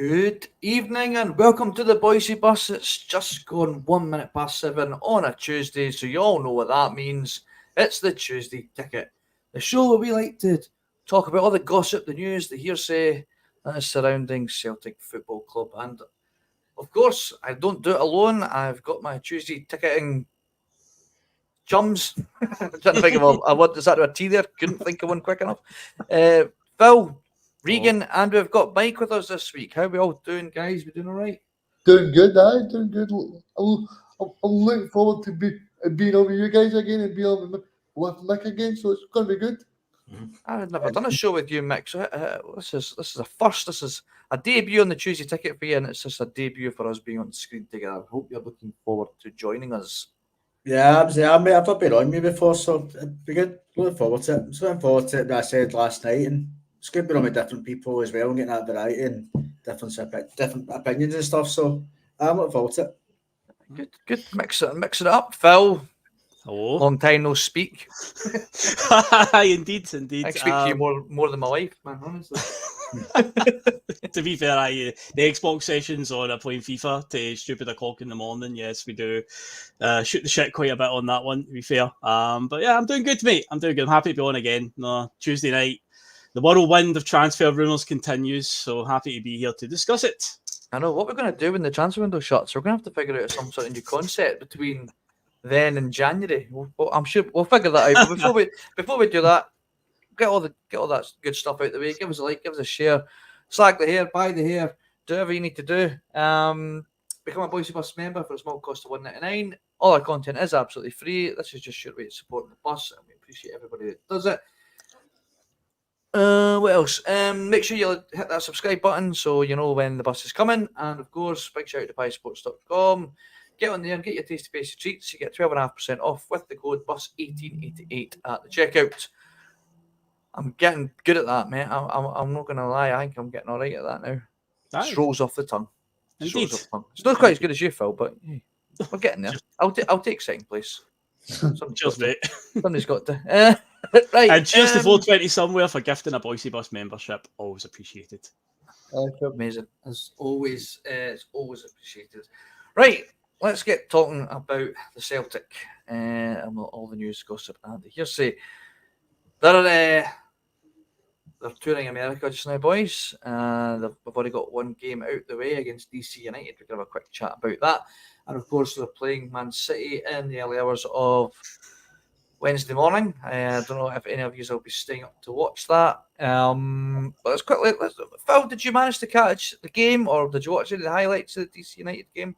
Good evening and welcome to the Boise Bus. It's just gone 1 minute past 7 on a Tuesday, so you all know what that means. It's the Tuesday Ticket, the show where we like to talk about all the gossip, the news, the hearsay that is surrounding Celtic Football Club. And of course, I don't do it alone. I've got my Tuesday ticketing chums. I'm trying to think of a word. Is that a T there? Couldn't think of one quick enough. Phil, Regan, and we've got Mike with us this week. How are we all doing, guys? We doing all right? Doing good, doing good. I'm looking forward to being over you guys again and being over with Mick again, so it's going to be good. I've never done a show with you, Mick. So this is a first. This is a debut on the Tuesday Ticket for you, and it's just a debut for us being on the screen together. I hope you're looking forward to joining us. Yeah, mate. I've not been on me before, so it'd be good. Looking forward to it. Just looking forward to it, as I said last night, and it's good being on with different people as well and getting that variety and different opinions and stuff. So I'm looking forward to it. Good. Mix it up, Phil. Hello. Long time no speak. Indeed. I speak to you more than my wife, man. Honestly. To be fair, the Xbox sessions on playing FIFA to stupid o'clock in the morning. Yes, we do shoot the shit quite a bit on that one. To be fair, but yeah, I'm doing good, mate. I'm doing good. I'm happy to be on again. No, Tuesday night, the whirlwind of transfer rumours continues. So happy to be here to discuss it. I know what we're going to do when the transfer window shuts. We're going to have to figure out some sort of new concept between then and January. I'm sure we'll figure that out. But before we do that, get all that good stuff out of the way. Give us a like, give us a share, slag the hair, buy the hair, do whatever you need to do. Become a Boise Bus member for a small cost of $1.99. All our content is absolutely free. This is just your way to support the bus, and we appreciate everybody that does it. What else? Make sure you hit that subscribe button so you know when the bus is coming. And of course, big shout out to buysports.com. Get on there and get your tasty basic treats. You get 12.5% off with the code BUS1888 at the checkout. I'm getting good at that, mate. I'm not going to lie. I think I'm getting all right at that now. Just rolls off the tongue. Indeed. It's not quite as good as you, Phil, but hey, we're getting there. I'll take second place. Cheers, mate. Somebody's got to. Right. And cheers to 420 somewhere for gifting a Boise Bus membership. Always appreciated. Amazing. As always, it's always appreciated. Right. Let's get talking about the Celtic and all the news, gossip, and the hearsay. They're touring America just now, boys. They've already got one game out the way against DC United. We can have a quick chat about that. And of course, they're playing Man City in the early hours of Wednesday morning. I don't know if any of you will be staying up to watch that. But let's quickly. Phil, did you manage to catch the game, or did you watch any of the highlights of the DC United game?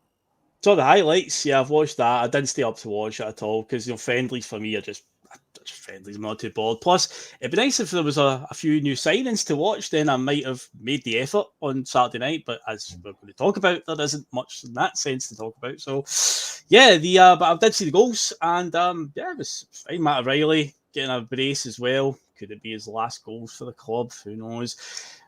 So the highlights, yeah, I've watched that. I didn't stay up to watch it at all because friendlies for me are just friendlies. I'm not too bored. Plus, it'd be nice if there was a few new signings to watch. Then I might have made the effort on Saturday night. But as we're going to talk about, there isn't much in that sense to talk about. So, yeah, but I did see the goals, and it was fine. Matt O'Reilly getting a brace as well. Could it be his last goals for the club? Who knows?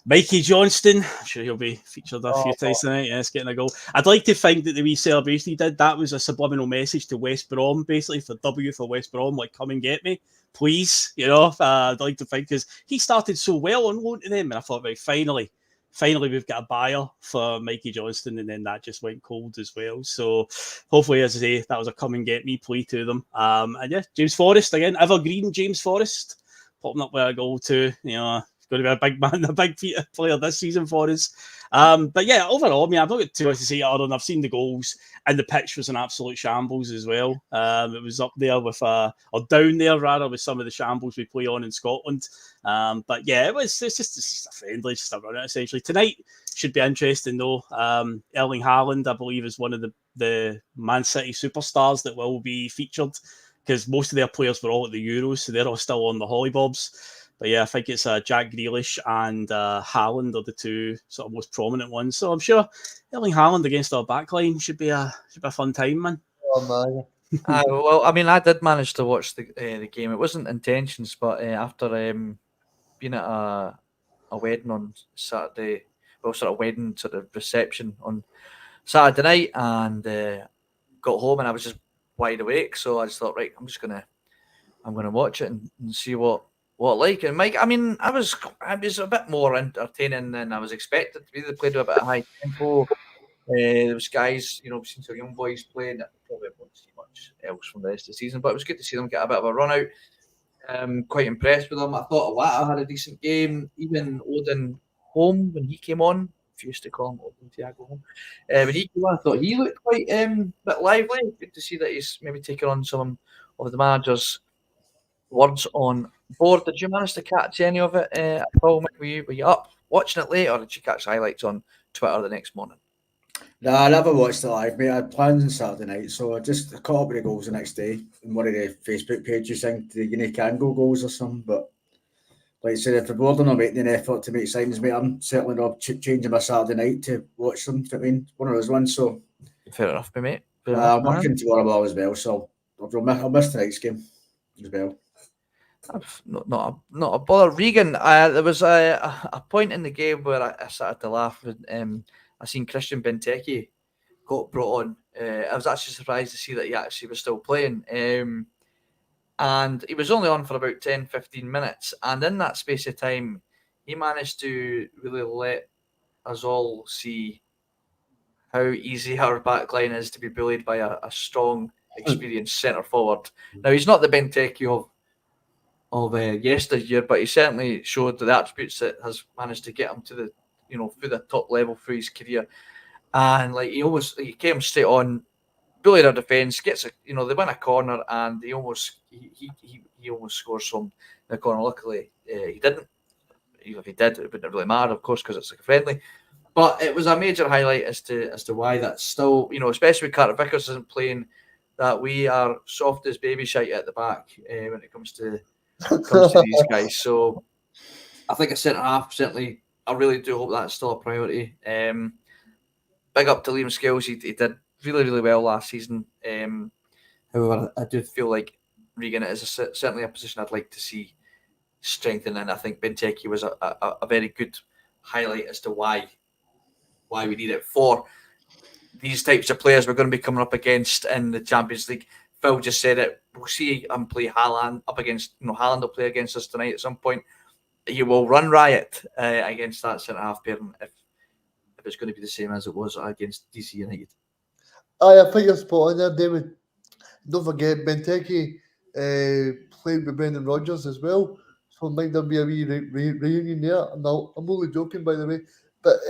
Mikey Johnston, I'm sure he'll be featured a few times tonight. Yes, getting a goal. I'd like to think that the wee celebration he did, that was a subliminal message to West Brom, basically for W for West Brom, like, come and get me, please. I'd like to think, because he started so well on loan to them, and I thought, right, finally we've got a buyer for Mikey Johnston, and then that just went cold as well. So hopefully, as I say, that was a come and get me plea to them. And yeah, James Forrest again, evergreen James Forrest, popping up with a goal too. Going to be a big man, a big player this season for us. But yeah, overall, I've not got too much to say other than I've seen the goals, and the pitch was an absolute shambles as well. It was up there with, or down there rather, with some of the shambles we play on in Scotland. But yeah, it's just a friendly, just a run essentially. Tonight should be interesting though. Erling Haaland, I believe, is one of the Man City superstars that will be featured, because most of their players were all at the Euros, so they're all still on the hollybobs. But yeah, I think it's Jack Grealish and Haaland are the two sort of most prominent ones. So I'm sure Erling Haaland against our backline should be a fun time, man. Oh man. Well, I mean, I did manage to watch the game. It wasn't intentions, but after being at a wedding on Saturday, well, sort of wedding sort of reception on Saturday night, and got home and I was just wide awake. So I just thought, right, I'm gonna watch it and see what what like. And Mike, I mean, I was a bit more entertaining than I was expected to be. They played with a bit of high tempo. There was guys, we've seen some young boys playing. Probably won't see much else from the rest of the season, but it was good to see them get a bit of a run out. Quite impressed with them. I thought Awata had a decent game. Even Odin Home, when he came on, I used to call him Odin Thiago Home. When he came on, I thought he looked quite bit lively. Good to see that he's maybe taken on some of the manager's words on board. Did you manage to catch any of it, Paul? Were you up watching it late, or did you catch highlights on Twitter the next morning? Nah, I never watched it live, mate. I had plans on Saturday night, so I just caught up with the goals the next day in one of the Facebook pages. I think the can go goals or something. But like I said, if the board are not making an effort to make signings, mate, I'm certainly not changing my Saturday night to watch them. I mean, one of those ones. So Fair enough, mate. Fair enough, I'm working tomorrow as well, so I'll miss tonight's game as well. Not a bother. Regan, there was a point in the game where I started to laugh when I seen Christian Benteke got brought on. I was actually surprised to see that he actually was still playing. And he was only on for about 10-15 minutes. And in that space of time, he managed to really let us all see how easy our back line is to be bullied by a strong, experienced centre forward. Now, he's not the Benteke of yesteryear, but he certainly showed the attributes that has managed to get him to the, through the top level through his career. And like he came straight on, bullied our defence, gets they win a corner, and he almost scores from the corner. Luckily, he didn't. If he did, it wouldn't really matter, of course, because it's like a friendly. But it was a major highlight as to why that's still, especially with Carter Vickers isn't playing, that we are soft as baby shite at the back when it comes to these guys. So I think a centre half, certainly, I really do hope that's still a priority. Big up to Liam Scales. He did really, really well last season. However, I do feel like Regan is certainly a position I'd like to see strengthen, and I think Benteke was a very good highlight as to why we need it for these types of players we're going to be coming up against in the Champions League. Phil just said it. We'll see him play Haaland up against, Haaland will play against us tonight at some point. He will run riot against that centre half pairing if it's going to be the same as it was against DC United. I think you're spot on there, David. Don't forget, Benteke played with Brendan Rodgers as well, so might there be a wee reunion there. I'm only joking, by the way. But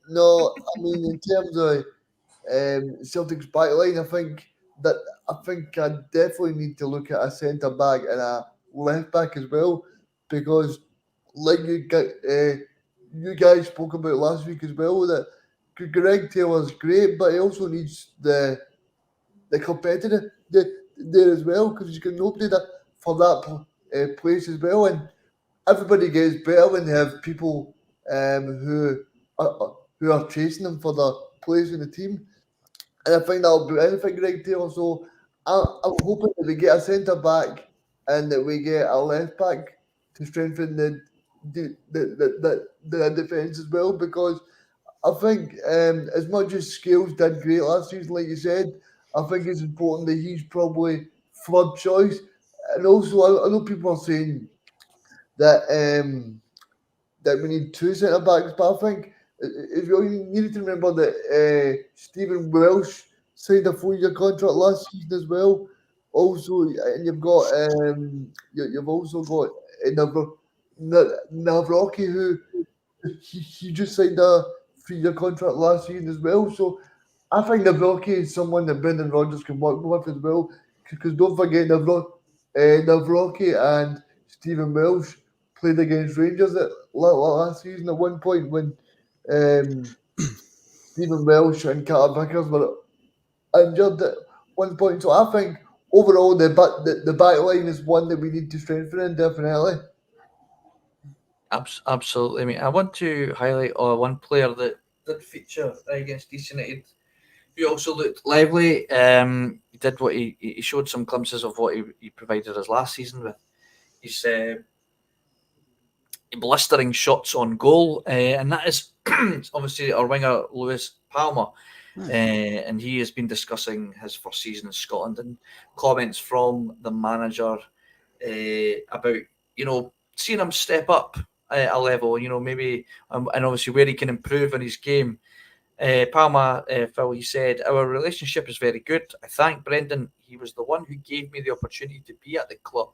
no, I mean, in terms of Celtic's backline, I think I definitely need to look at a centre back and a left back as well, because like you guys spoke about last week as well, that Greg Taylor's great, but he also needs the competitor there as well, because you can nobody that for that place as well, and everybody gets better when they have people who are chasing them for the place in the team. And I think that'll do anything, Greg Taylor. So I'm hoping that we get a centre back and that we get a left back to strengthen the defence as well. Because I think as much as Scales did great last season, like you said, I think it's important that he's probably third choice. And also, I know people are saying that that we need two centre backs, but I think it's really needed to remember that Stephen Welsh signed a 4-year contract last season as well. Also, and you've also got Navraki, who he just signed a 3-year contract last season as well. So I think Navraki is someone that Brendan Rodgers can work with as well. Because don't forget, Navraki and Stephen Welsh played against Rangers last season at one point when Stephen Welsh and Carter Vickers were injured at one point. So I think overall the back line is one that we need to strengthen, definitely. Absolutely, mate. I want to highlight one player that did feature against DC United. He also looked lively. He did what he showed some glimpses of what he provided us last season with his blistering shots on goal, and that is obviously our winger Lewis Palma. And he has been discussing his first season in Scotland and comments from the manager about seen him step up a level, maybe, and obviously where he can improve in his game. Palma, Phil, he said, our relationship is very good. I thank Brendan. He was the one who gave me the opportunity to be at the club.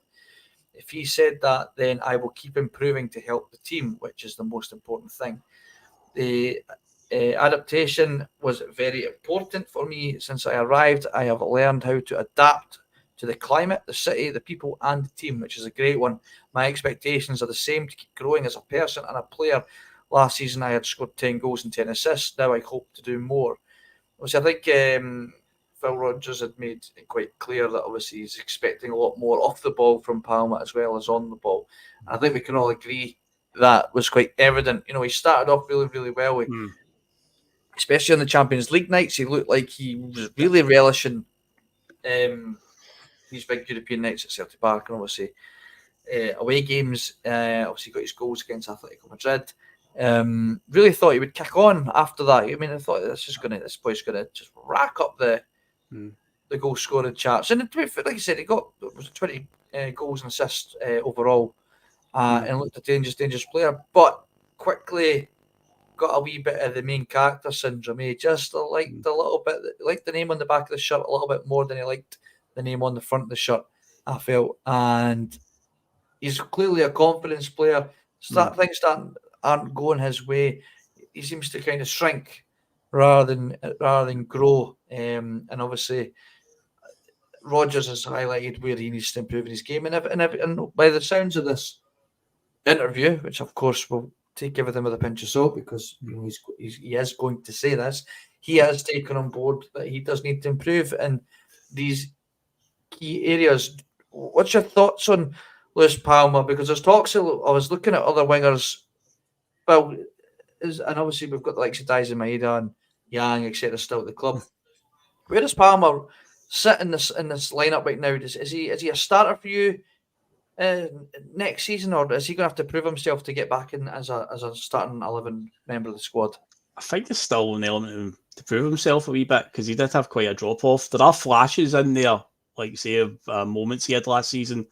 If he said that, then I will keep improving to help the team, which is the most important thing. The adaptation was very important for me. Since I arrived, I have learned how to adapt to the climate, the city, the people, and the team, which is a great one. My expectations are the same to keep growing as a person and a player. Last season, I had scored 10 goals and 10 assists. Now I hope to do more. Which I think Phil Rogers had made it quite clear that obviously he's expecting a lot more off the ball from Palma as well as on the ball. And I think we can all agree that was quite evident. He started off really, really well. Especially on the Champions League nights, he looked like he was really relishing these big European nights at Celtic Park, and obviously away games. Obviously got his goals against Atletico Madrid. Really thought he would kick on after that. I mean, I thought this boy's gonna just rack up the goal scoring charts. And like I said, he got 20 goals and assists overall, and looked a dangerous player. But quickly got a wee bit of the main character syndrome. He just liked a little bit, liked the name on the back of the shirt a little bit more than he liked the name on the front of the shirt, I felt. And he's clearly a confidence player. Things aren't going his way. He seems to kind of shrink rather than grow. And obviously, Rodgers has highlighted where he needs to improve in his game. And by the sounds of this interview, which of course will take everything with a pinch of salt, because he is going to say this, he has taken on board that he does need to improve in these key areas. What's your thoughts on Lewis Palma? Because there's talks, I was looking at other wingers, and obviously we've got the likes of Daizen Maeda and Yang, etc., still at the club. Where does Palma sit in this lineup right now? Is he a starter for you next season, or is he going to have to prove himself to get back in as a starting 11 member of the squad? I think there's still an element of him to prove himself a wee bit, because he did have quite a drop off. There are flashes in there, like say, of moments he had last season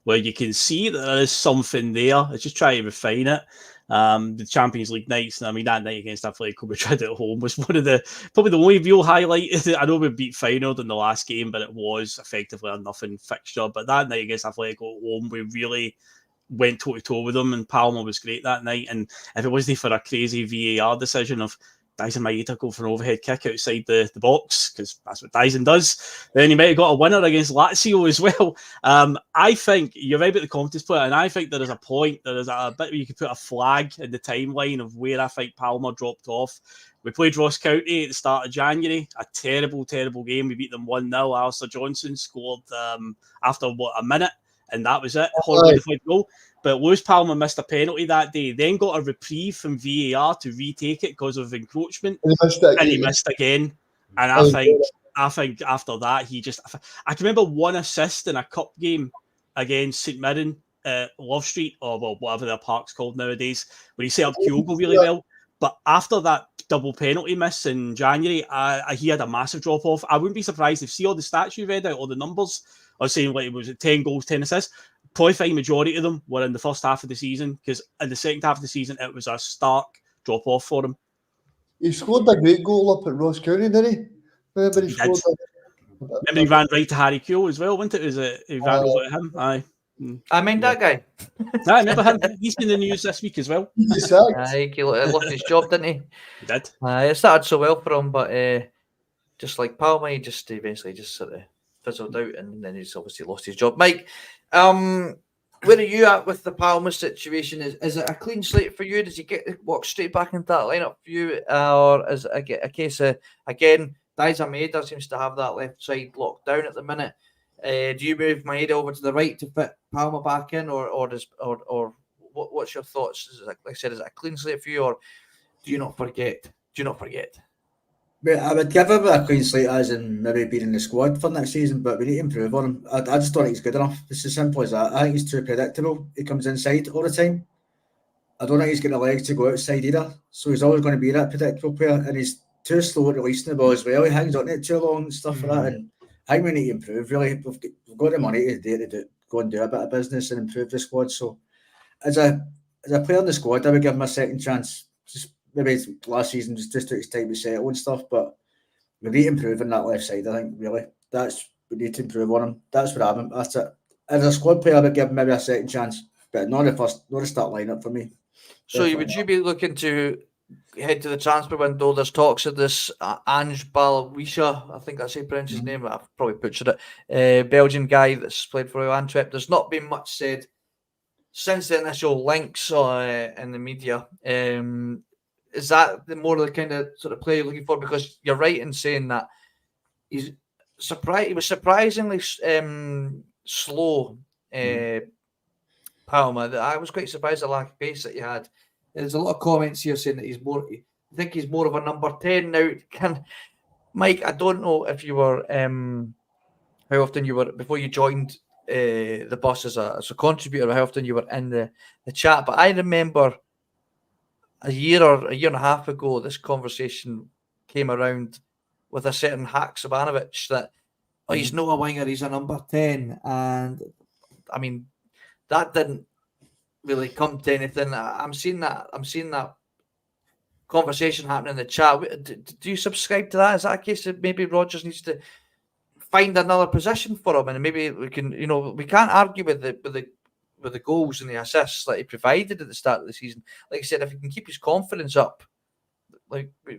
where you can see that there is something there. It's just trying to refine it. The Champions League nights, I mean, that night against Atletico Madrid at home was one of probably the only real highlight. I know we beat Feyenoord in the last game, but it was effectively a nothing fixture. But that night against Atletico at home, we really went toe-to-toe with them, and Palma was great that night. And if it wasn't for a crazy VAR decision of Daizen Maeda go for an overhead kick outside the box, because that's what Daizen does, then he might have got a winner against Lazio as well. I think you're right about the confidence player, and I think there is a point, there is a bit where you could put a flag in the timeline of where I think Palma dropped off. We played Ross County at the start of January, a terrible game. We beat them 1-0. Alistair Johnson scored after a minute, and that was it. Horribly deflated goal. But Lewis Palma missed a penalty that day, then got a reprieve from VAR to retake it because of encroachment, and he missed again. And I think after that, I can remember one assist in a cup game against St Mirren at Love Street, or whatever their park's called nowadays, where he set up Kyogo really well. But after that double penalty miss in January, he had a massive drop off. I wouldn't be surprised if all the stats you read out, all the numbers, I was saying like it was 10 goals, 10 assists. Probably the majority of them were in the first half of the season, because in the second half of the season, it was a stark drop off for him. He scored a great goal up at Ross County, didn't he? Remember he scored Remember he ran right to Harry Kewell as well, wasn't it? He ran over to him. Aye. I mean, that guy. I remember him. He's in the news this week as well. He lost his job, didn't he? He did. It started so well for him, but just like Palma, he eventually just sort of fizzled out, and then he's obviously lost his job. Mike, where are you at with the Palma situation? Is it a clean slate for you? Does he walk straight back into that lineup for you, or is it a case of, again, Daizen Maeda seems to have that left side locked down at the minute? Do you move Maeda over to the right to fit Palma back in, or what's your thoughts? Like I said, is it a clean slate for you, or do you not forget? I would give him a clean slate, as in maybe being in the squad for next season, but we need to improve on him. I just don't think he's good enough. It's as simple as that. I think he's too predictable. He comes inside all the time. I don't think he's got the legs to go outside either. So he's always going to be that predictable player, and he's too slow at releasing the ball as well. He hangs on it too long and stuff like that. And I think we need to improve, really. We've got the money to go and do a bit of business and improve the squad. So as a player in the squad, I would give him a second chance. Just maybe last season just took his time to settle and stuff, but we need to improve on that left side. I think really we need to improve on him. That's what I'm. That's it. As a squad player, I would give him maybe a second chance, but not the start lineup for me. So would you be looking to head to the transfer window? There's talks of this Ange Balwisha, I think that's how you pronounce his name. I've probably butchered it. Belgian guy that's played for Royal Antwerp. There's not been much said since the initial links in the media. Is that the more the kind of sort of player you're looking for? Because you're right in saying that he was surprisingly slow. Palma. I was quite surprised at the lack of pace that he had. There's a lot of comments here saying that I think he's more of a number 10 now. Mike, I don't know if you were how often you were before you joined the bus as a contributor, how often you were in the chat, but I remember a year and a half ago this conversation came around with a certain Hak Sabanovic that he's not a winger, he's a number 10, and I mean that didn't really come to anything. I'm seeing that conversation happening in the chat. Do you subscribe to that? Is that a case that maybe Rodgers needs to find another position for him, and maybe we can, we can't argue with the goals and the assists that he provided at the start of the season. Like I said, if he can keep his confidence up, like we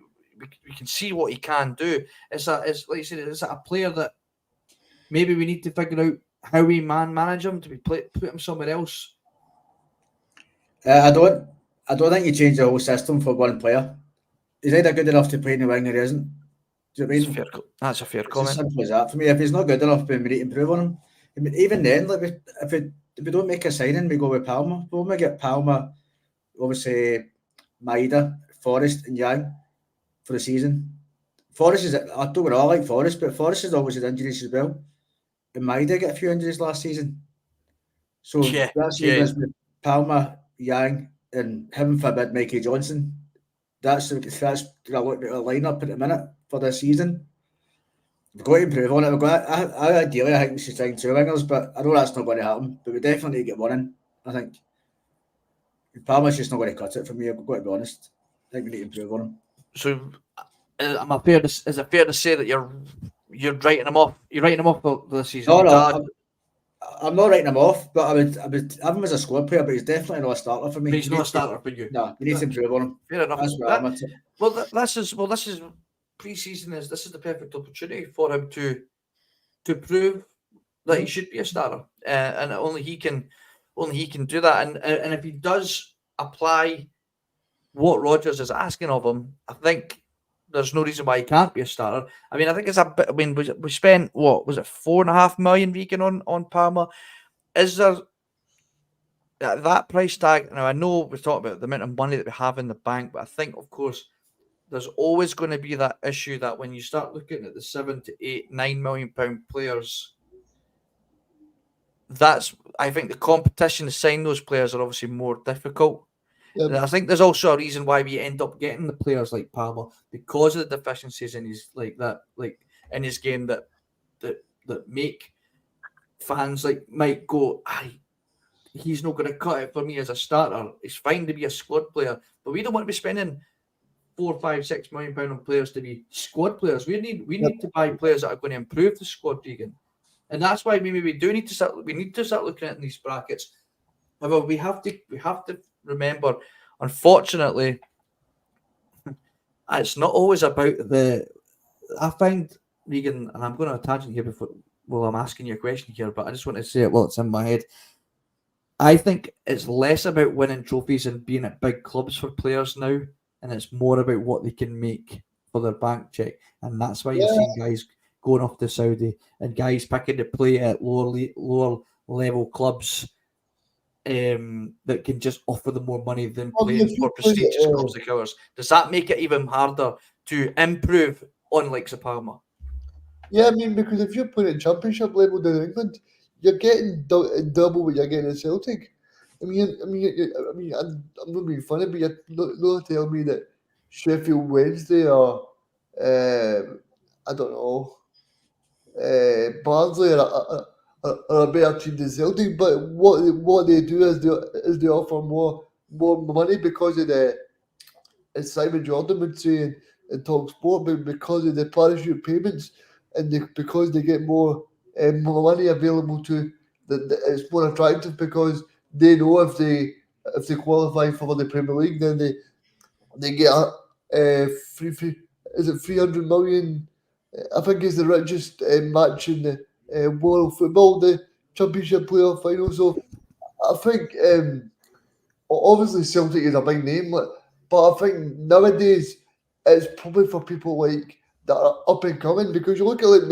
can see what he can do. It's like you said, is that a player that maybe we need to figure out how we manage him to put him somewhere else? I don't think you change the whole system for one player. He's either good enough to play in the wing or he isn't. Do you know what I mean? That's a fair It's comment. as simple as that for me. If he's not good enough, then we need to improve on him. I mean, even then, like if we don't make a signing, we go with Palma. When we get Palma, obviously Maeda, Forrest, and Yang for the season. Forrest is, I don't know, I like Forrest, but Forrest has always had injuries as well. And Maeda got a few injuries last season. So that's with Palma, Yang, and heaven forbid Mikey Johnson. That's the lineup at the minute for this season. We've got to improve on it. Ideally, I think we should sign 2 wingers, but I know that's not going to happen. But we definitely need to get one in, I think. Palmer's just not going to cut it for me, I've got to be honest. I think we need to improve on him. So, is it fair to say that you're writing him off? You're writing him off for the season? No, I'm not writing him off, but I would have him as a squad player, but he's definitely not a starter for me. But he's not a starter for you. No, we need to improve on him. Fair enough. That's what I'm at. This is pre-season. This is the perfect opportunity for him to prove that he should be a starter, and only he can do that. And if he does apply what Rodgers is asking of him, I think there's no reason why he can't be a starter. I mean, I think it's a bit. I mean, we spent what was it, $4.5 million Regan on Palma? Is there that price tag? Now I know we're talking about the amount of money that we have in the bank, but I think, of course, there's always going to be that issue that when you start looking at the £7 to £8, £9 million players, I think the competition to sign those players are obviously more difficult. Yep. I think there's also a reason why we end up getting the players like Palma, because of the deficiencies in his in his game that make fans might go, he's not going to cut it for me as a starter. It's fine to be a squad player, but we don't want to be spending £4, £5, £6 million on players to be squad players. We need to buy players that are going to improve the squad, Regan. And that's why maybe we need to start looking at these brackets. However, we have to remember, unfortunately, it's not always about I find, Regan, and I'm going on a tangent here while I'm asking you a question here, but I just want to say it while it's in my head. I think it's less about winning trophies and being at big clubs for players now, and it's more about what they can make for their bank check. And that's why you're seeing guys going off to Saudi and guys picking to play at lower level clubs that can just offer them more money than playing for prestigious clubs like ours. Does that make it even harder to improve on like Palma? Yeah, I mean, because if you're playing at championship level down in England, you're getting double what you're getting at Celtic. I mean, I'm not being funny, but you're not telling me that Sheffield Wednesday or I don't know, Barnsley or are a better team than Celtic. But what they do is they offer more money because of the, as Simon Jordan would say in Talk Sport, but because of the parachute payments and because they get more money available to it's more attractive because they know if they qualify for the Premier League, then they get is it 300 million? I think it's the richest match in the world football, the Championship playoff final. So I think obviously Celtic is a big name, but I think nowadays it's probably for people like that are up and coming, because you look at like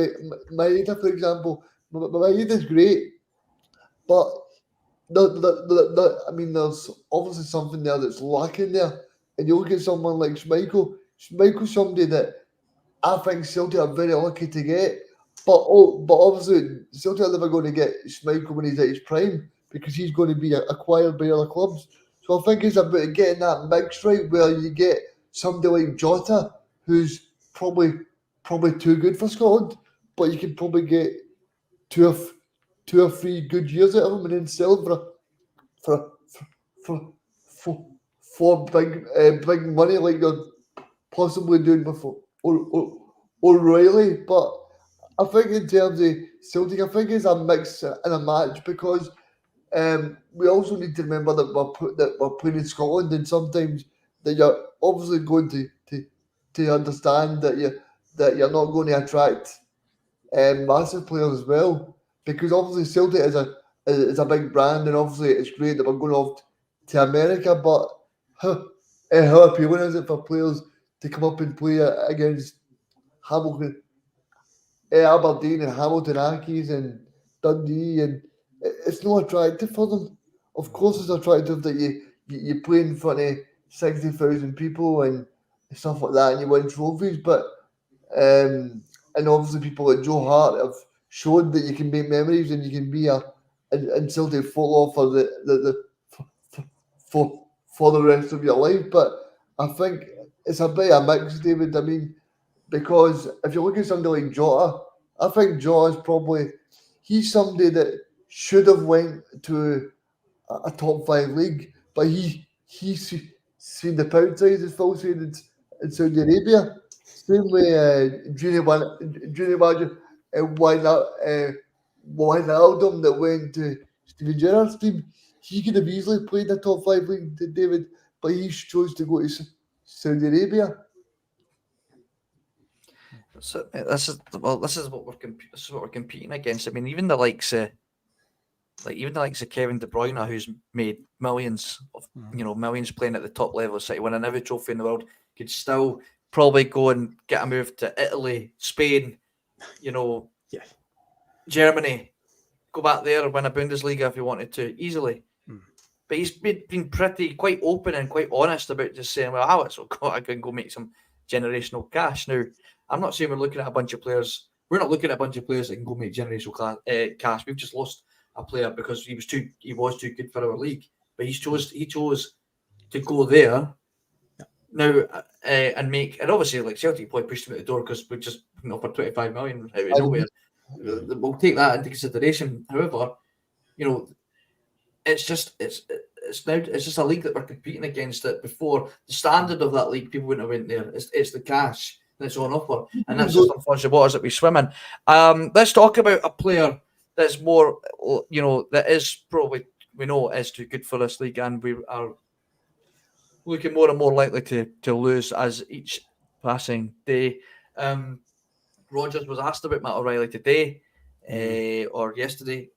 Maeda, for example. Maeda is great, but I mean, there's obviously something there that's lacking there. And you look at someone like Schmeichel. Schmeichel's somebody that I think Celtic are very lucky to get. But obviously Celtic are never going to get Schmeichel when he's at his prime, because he's going to be acquired by other clubs. So I think it's about getting that mix right, where you get somebody like Jota, who's probably too good for Scotland, but you can probably get two or three good years out of him and then sell him for for big money, like you're possibly doing with O'Reilly. But I think in terms of Celtic, I think it's a mix and a match, because we also need to remember that we're playing in Scotland, and sometimes that you're obviously going to understand that you're not going to attract massive players as well, because obviously Celtic is a big brand, and obviously it's great that we're going off to America, but how appealing is it for players to come up and play against Hamilton, Aberdeen and Hamilton Accies and Dundee, and it's not attractive for them. Of course, it's attractive that you play in front of 60,000 people and stuff like that, and you win trophies, but and obviously people like Joe Hart have shown that you can make memories and you can be until they fall off for the rest of your life. But I think it's a bit of a mix, David. I mean, because if you look at somebody like Jota, I think Jota's he's somebody that should have went to a top 5 league, but he's seen the pound size, as Phil said, in Saudi Arabia. Same way Junior Manager Wijnaldum that went to Steven Gerrard's team. He could have easily played a top 5 league, David, but he chose to go to Saudi Arabia. So this is what we're competing against. I mean, even the likes of Kevin De Bruyne, who's made millions playing at the top level of City, winning every trophy in the world, could still probably go and get a move to Italy, Spain, Germany, go back there and win a Bundesliga if he wanted to easily. But he's been quite open and quite honest about just saying, well, I can go make some generational cash. Now, I'm not saying we're looking at a bunch of players. We're not looking at a bunch of players that can go make generational cash. We've just lost a player because he was too good for our league. But he chose to go there now and make. And obviously, like Celtic probably pushed him out the door because we just offered 25 million out of nowhere. We'll take that into consideration. However, it's just a league that we're competing against. That before the standard of that league, people wouldn't have went there. It's the cash that's on offer, and that's just unfortunately waters that we swim in. Let's talk about a player that's more, that is probably we know is too good for this league, and we are looking more and more likely to lose as each passing day. Rogers was asked about Matt O'Reilly today or yesterday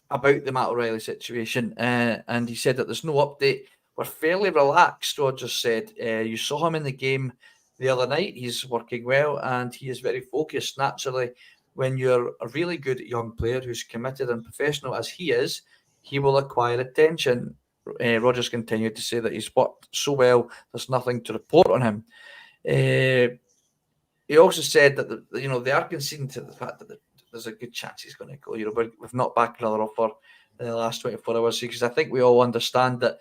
about the Matt O'Reilly situation, and he said that there's no update. We're fairly relaxed, Rogers said. You saw him in the game the other night. He's working well and he is very focused. Naturally, when you're a really good young player who's committed and professional as he is, he will acquire attention. Rogers continued to say that he's worked so well, there's nothing to report on him. He also said that they are conceding to the fact that there's a good chance he's going to go. We've not backed another offer in the last 24 hours, because I think we all understand that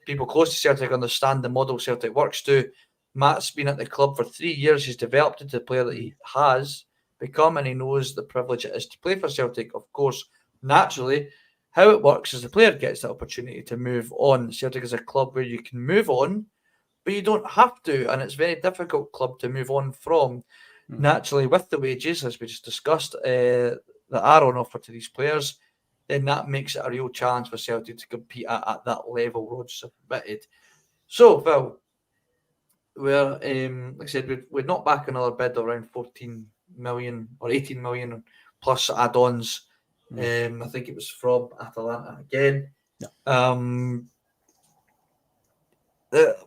people close to Celtic understand the model Celtic works to. Matt's been at the club for 3 years. He's developed into the player that he has. become, and he knows the privilege it is to play for Celtic. Of course, naturally, how it works is the player gets the opportunity to move on. Celtic is a club where you can move on, but you don't have to, and it's a very difficult club to move on from. Naturally, with the wages, as we just discussed, that are on offer to these players, then that makes it a real challenge for Celtic to compete at that level Rodgers have admitted. So, Phil, we're, like I said, we're not back another bid around 14 million or 18 million plus add-ons. I think it was from Atalanta again. Yeah. One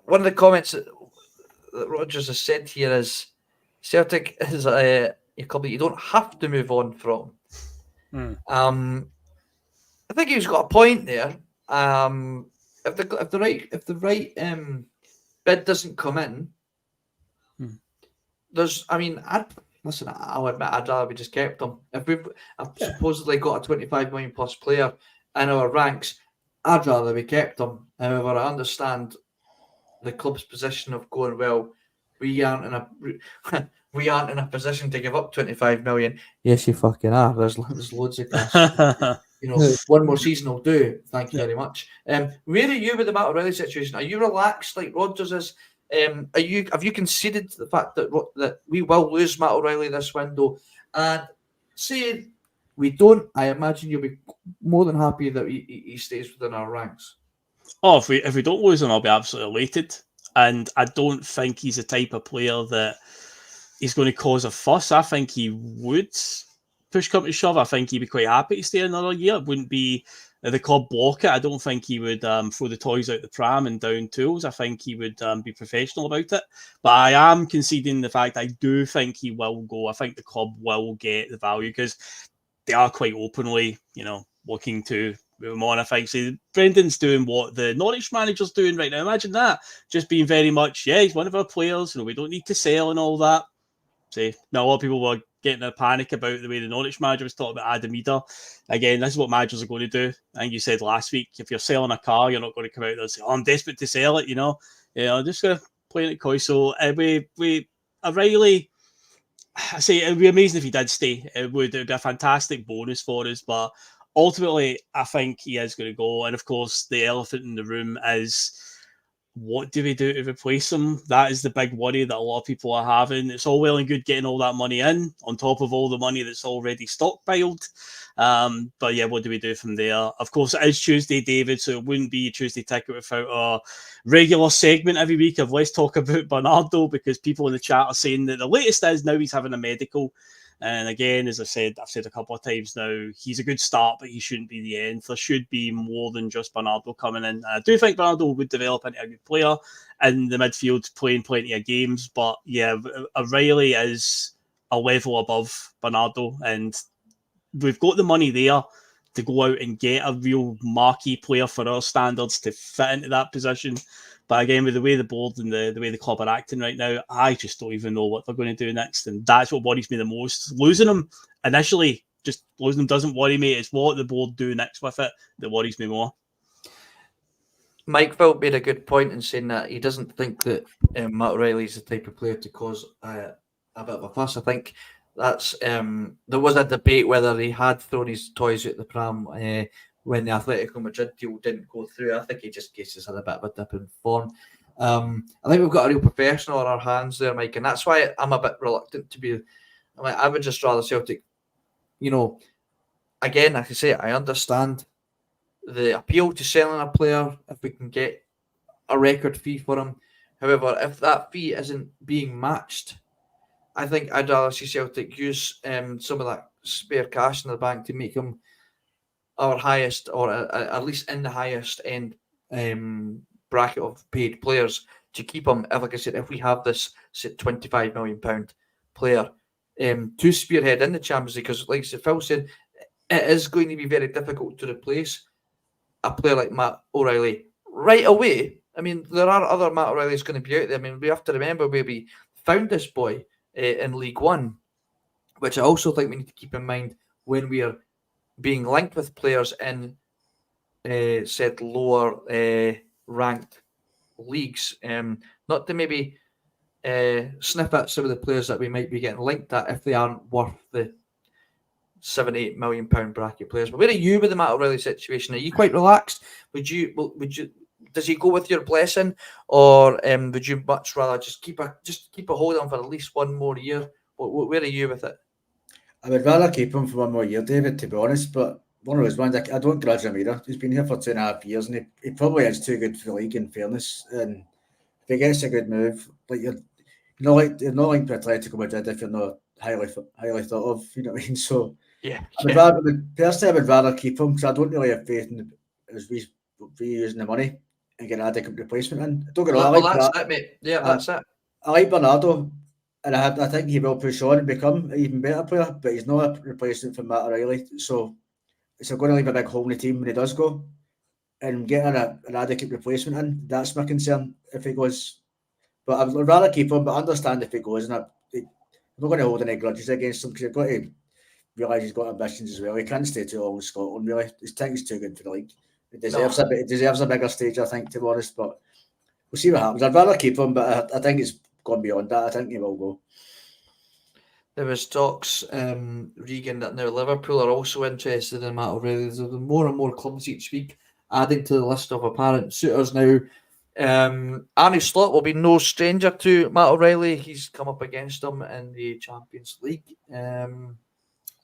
of the comments that Rodgers has said here is Celtic is a club that you don't have to move on from. I think he's got a point there. If the right bid doesn't come in, I'll admit I'd rather we just kept him. If we've supposedly got a 25 million plus player in our ranks, I'd rather we kept him. However, I understand the club's position of going, well, we aren't in a position to give up 25 million. Yes, you fucking are. There's loads of cash. One more season will do. Thank you very much. Where are you with the Matt O'Reilly situation? Are you relaxed like Rodgers is? Have you conceded the fact that we will lose Matt O'Reilly this window? And say we don't, I imagine you'll be more than happy that he stays within our ranks. Oh, if we don't lose him, I'll be absolutely elated. And I don't think he's the type of player that he's going to cause a fuss. I think he would push come to shove. I think he'd be quite happy to stay another year. It wouldn't be the club block it. I don't think he would throw the toys out the pram and down tools. I think he would be professional about it. But I am conceding the fact I do think he will go. I think the club will get the value because they are quite openly, looking to move him on. I think Brendan's doing what the Norwich manager's doing right now. Imagine that. Just being very much, he's one of our players. We don't need to sell and all that. Now a lot of people were getting a panic about the way the Norwich manager was talking about Adam Eder. Again, this is what managers are going to do. I think you said last week, if you're selling a car, you're not going to come out there and say, I'm desperate to sell it, I'm just going to play it coy. So O'Reilly, I say it would be amazing if he did stay. It would be a fantastic bonus for us, but ultimately, I think he is going to go. And of course, the elephant in the room is, what do we do to replace him? That is the big worry that a lot of people are having. It's all well and good getting all that money in on top of all the money that's already stockpiled. But yeah, what do we do from there? Of course, it is Tuesday, David, so it wouldn't be a Tuesday ticket without a regular segment every week of let's talk about Bernardo, because people in the chat are saying that the latest is now he's having a medical. And again, as I've said a couple of times now, he's a good start, but he shouldn't be the end. There should be more than just Bernardo coming in. I do think Bernardo would develop into a good player in the midfield, playing plenty of games. But yeah, O'Reilly is a level above Bernardo, and we've got the money there to go out and get a real marquee player for our standards to fit into that position. But again, with the way the board and the way the club are acting right now, I just don't even know what they're going to do next. And that's what worries me the most. Losing him initially, just losing him doesn't worry me. It's what the board do next with it that worries me more. Mike Phil made a good point in saying that he doesn't think that Matt O'Reilly is the type of player to cause a bit of a fuss. I think that's there was a debate whether he had thrown his toys out the pram when the Atletico Madrid deal didn't go through. I think he just had a bit of a dip in form. I think we've got a real professional on our hands there, Mike, and that's why I'm a bit reluctant to be. I would just rather Celtic, again, like I say, I understand the appeal to selling a player if we can get a record fee for him. However, if that fee isn't being matched, I think I'd rather see Celtic use some of that spare cash in the bank to make him our highest, or at least in the highest end bracket of paid players, to keep him. Like I said, if we have this £25 million player to spearhead in the Champions League, because like Phil said, it is going to be very difficult to replace a player like Matt O'Reilly right away. I mean, there are other Matt O'Reillys going to be out there. I mean, we have to remember where we found this boy in League One, which I also think we need to keep in mind when we are being linked with players in said lower ranked leagues. Not to maybe sniff at some of the players that we might be getting linked at if they aren't worth the £7-8 million bracket players. But where are you with the Matt O'Reilly situation? Are you quite relaxed? Would you? Does he go with your blessing, or would you much rather just keep a hold on for at least one more year? Where are you with it? I would rather keep him for one more year, David, to be honest, but one of those ones, I don't grudge him either. He's been here for 2.5 years, and he probably is too good for the league, in fairness. And if he gets a good move, like you're not like Atletico Madrid if you're not highly thought of, you know what I mean? So Yeah. Personally, I would rather keep him because I don't really have faith in reusing the money and get an adequate replacement in. Don't get wrong, That's it, mate. Yeah, that's it. I like Bernardo, and I think he will push on and become an even better player, but he's not a replacement for Matt O'Reilly. So it's going to leave a big hole in the team when he does go. And getting an adequate replacement in, that's my concern if he goes. But I'd rather keep him, but I understand if he goes. And I'm not going to hold any grudges against him because you've got to realise he's got ambitions as well. He can't stay too long in Scotland, really. His thing's too good for the league. It deserves a bigger stage, I think, to be honest. But we'll see what happens. I'd rather keep him, but I think it's gone beyond that. I think he will go. There was talks, Regan, that now Liverpool are also interested in Matt O'Reilly. There's more and more clubs each week adding to the list of apparent suitors now. Arne Slot will be no stranger to Matt O'Reilly. He's come up against him in the Champions League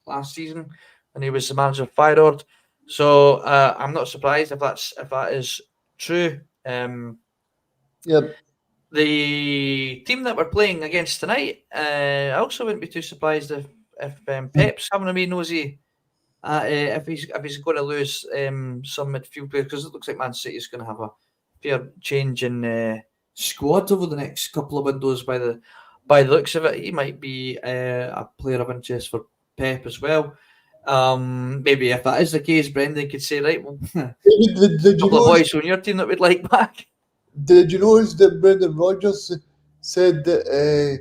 last season, and he was the manager of Feyenoord. So I'm not surprised if that is true. Yep. The team that we're playing against tonight, I also wouldn't be too surprised if Pep's having a wee nosy if he's going to lose some midfield players, because it looks like Man City is going to have a fair change in squad over the next couple of windows. By the looks of it, he might be a player of interest for Pep as well. Maybe if that is the case, Brendan could say, right, well, did a couple of boys from your team that we'd like back. Did you notice that Brendan Rodgers said that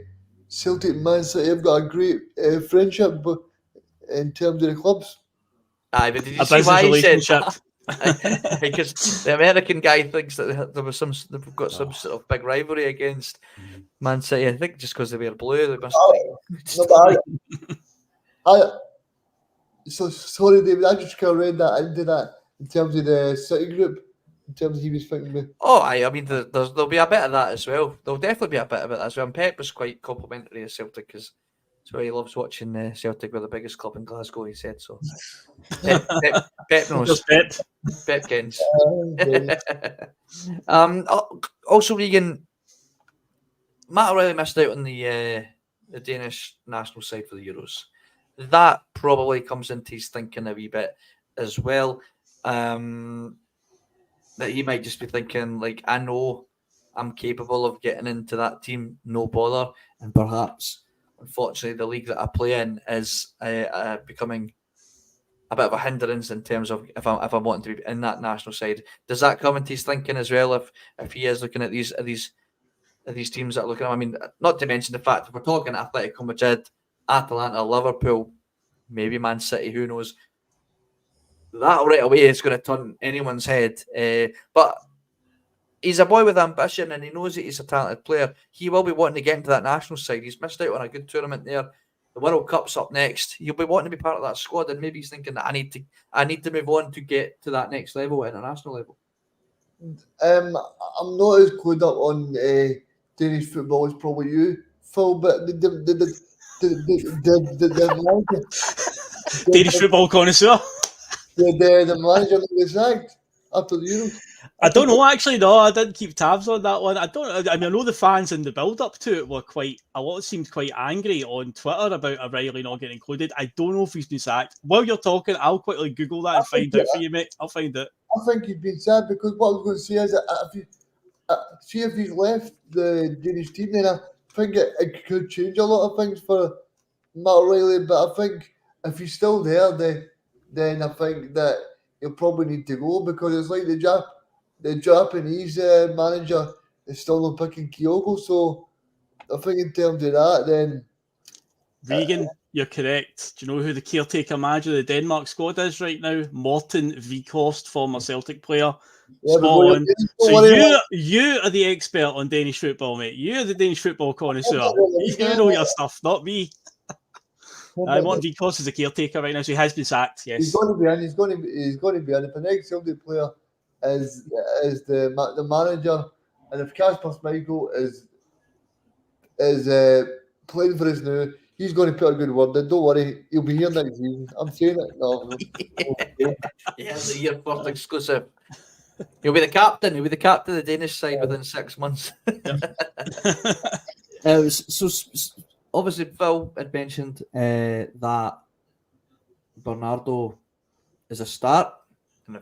Celtic and Man City have got a great friendship in terms of the clubs? Aye, but did you see why he said that? Because the American guy thinks that they've got some sort of big rivalry against Man City. I think just because they wear blue, they must. So sorry, David. I just kind of read that into that in terms of the City group. In terms of he was thinking me. Oh, I mean, there'll be a bit of that as well. There'll definitely be a bit of it as well. And Pep was quite complimentary of Celtic because so he loves watching Celtic with the biggest club in Glasgow. He said so. Pep knows. Pep Kens. Also, Regan, Matt O'Reilly missed out on the Danish national side for the Euros. That probably comes into his thinking a wee bit as well. That he might just be thinking, like, I know I'm capable of getting into that team, no bother. And perhaps, unfortunately, the league that I play in is becoming a bit of a hindrance in terms of if I'm wanting to be in that national side. Does that come into his thinking as well? If he is looking at these teams that are looking at him? I mean, not to mention the fact if we're talking Atletico Madrid, Atalanta, Liverpool, maybe Man City, who knows? That right away is going to turn anyone's head. But he's a boy with ambition and he knows that he's a talented player. He will be wanting to get into that national side. He's missed out on a good tournament there. The World Cup's up next. He'll be wanting to be part of that squad, and maybe he's thinking that I need to move on to get to that next level, international level. I'm not as clued up on Danish football as probably you, Phil, but the Danish football connoisseur. The manager that was sacked after the Euros. I don't know, actually. No, I didn't keep tabs on that one. I know the fans in the build-up to it were seemed quite angry on Twitter about O'Reilly not getting included. I don't know if he's been sacked. While you're talking, I'll quickly Google that and find out for you, mate. I'll find it. I think he's been sacked because what I was going to say is that if he's left the Danish team, then I think it could change a lot of things for Matt O'Reilly. But I think if he's still there, then I think that he'll probably need to go because it's like the Japanese manager is still not picking Kyogo. So I think in terms of that, then Regan, you're correct. Do you know who the caretaker manager of the Denmark squad is right now? Morten Vikhorst, former Celtic player. Yeah, Spot but on. don't So worry, you are the expert on Danish football, mate. You're the Danish football connoisseur. You Yeah. know your stuff, not me. man. Morten Vikhorst is a caretaker right now, so he has been sacked. He's Yes. going to be in. He's going to be in. If an ex-Celtic player is the manager, and if Kasper Schmeichel is playing for us now, he's going to put a good word in. Don't worry, he'll be here next season. I'm saying it. No. Yeah, the year first exclusive. He'll be the captain. He'll be the captain of the Danish side within 6 months. Obviously, Phil had mentioned that Bernardo is a start, and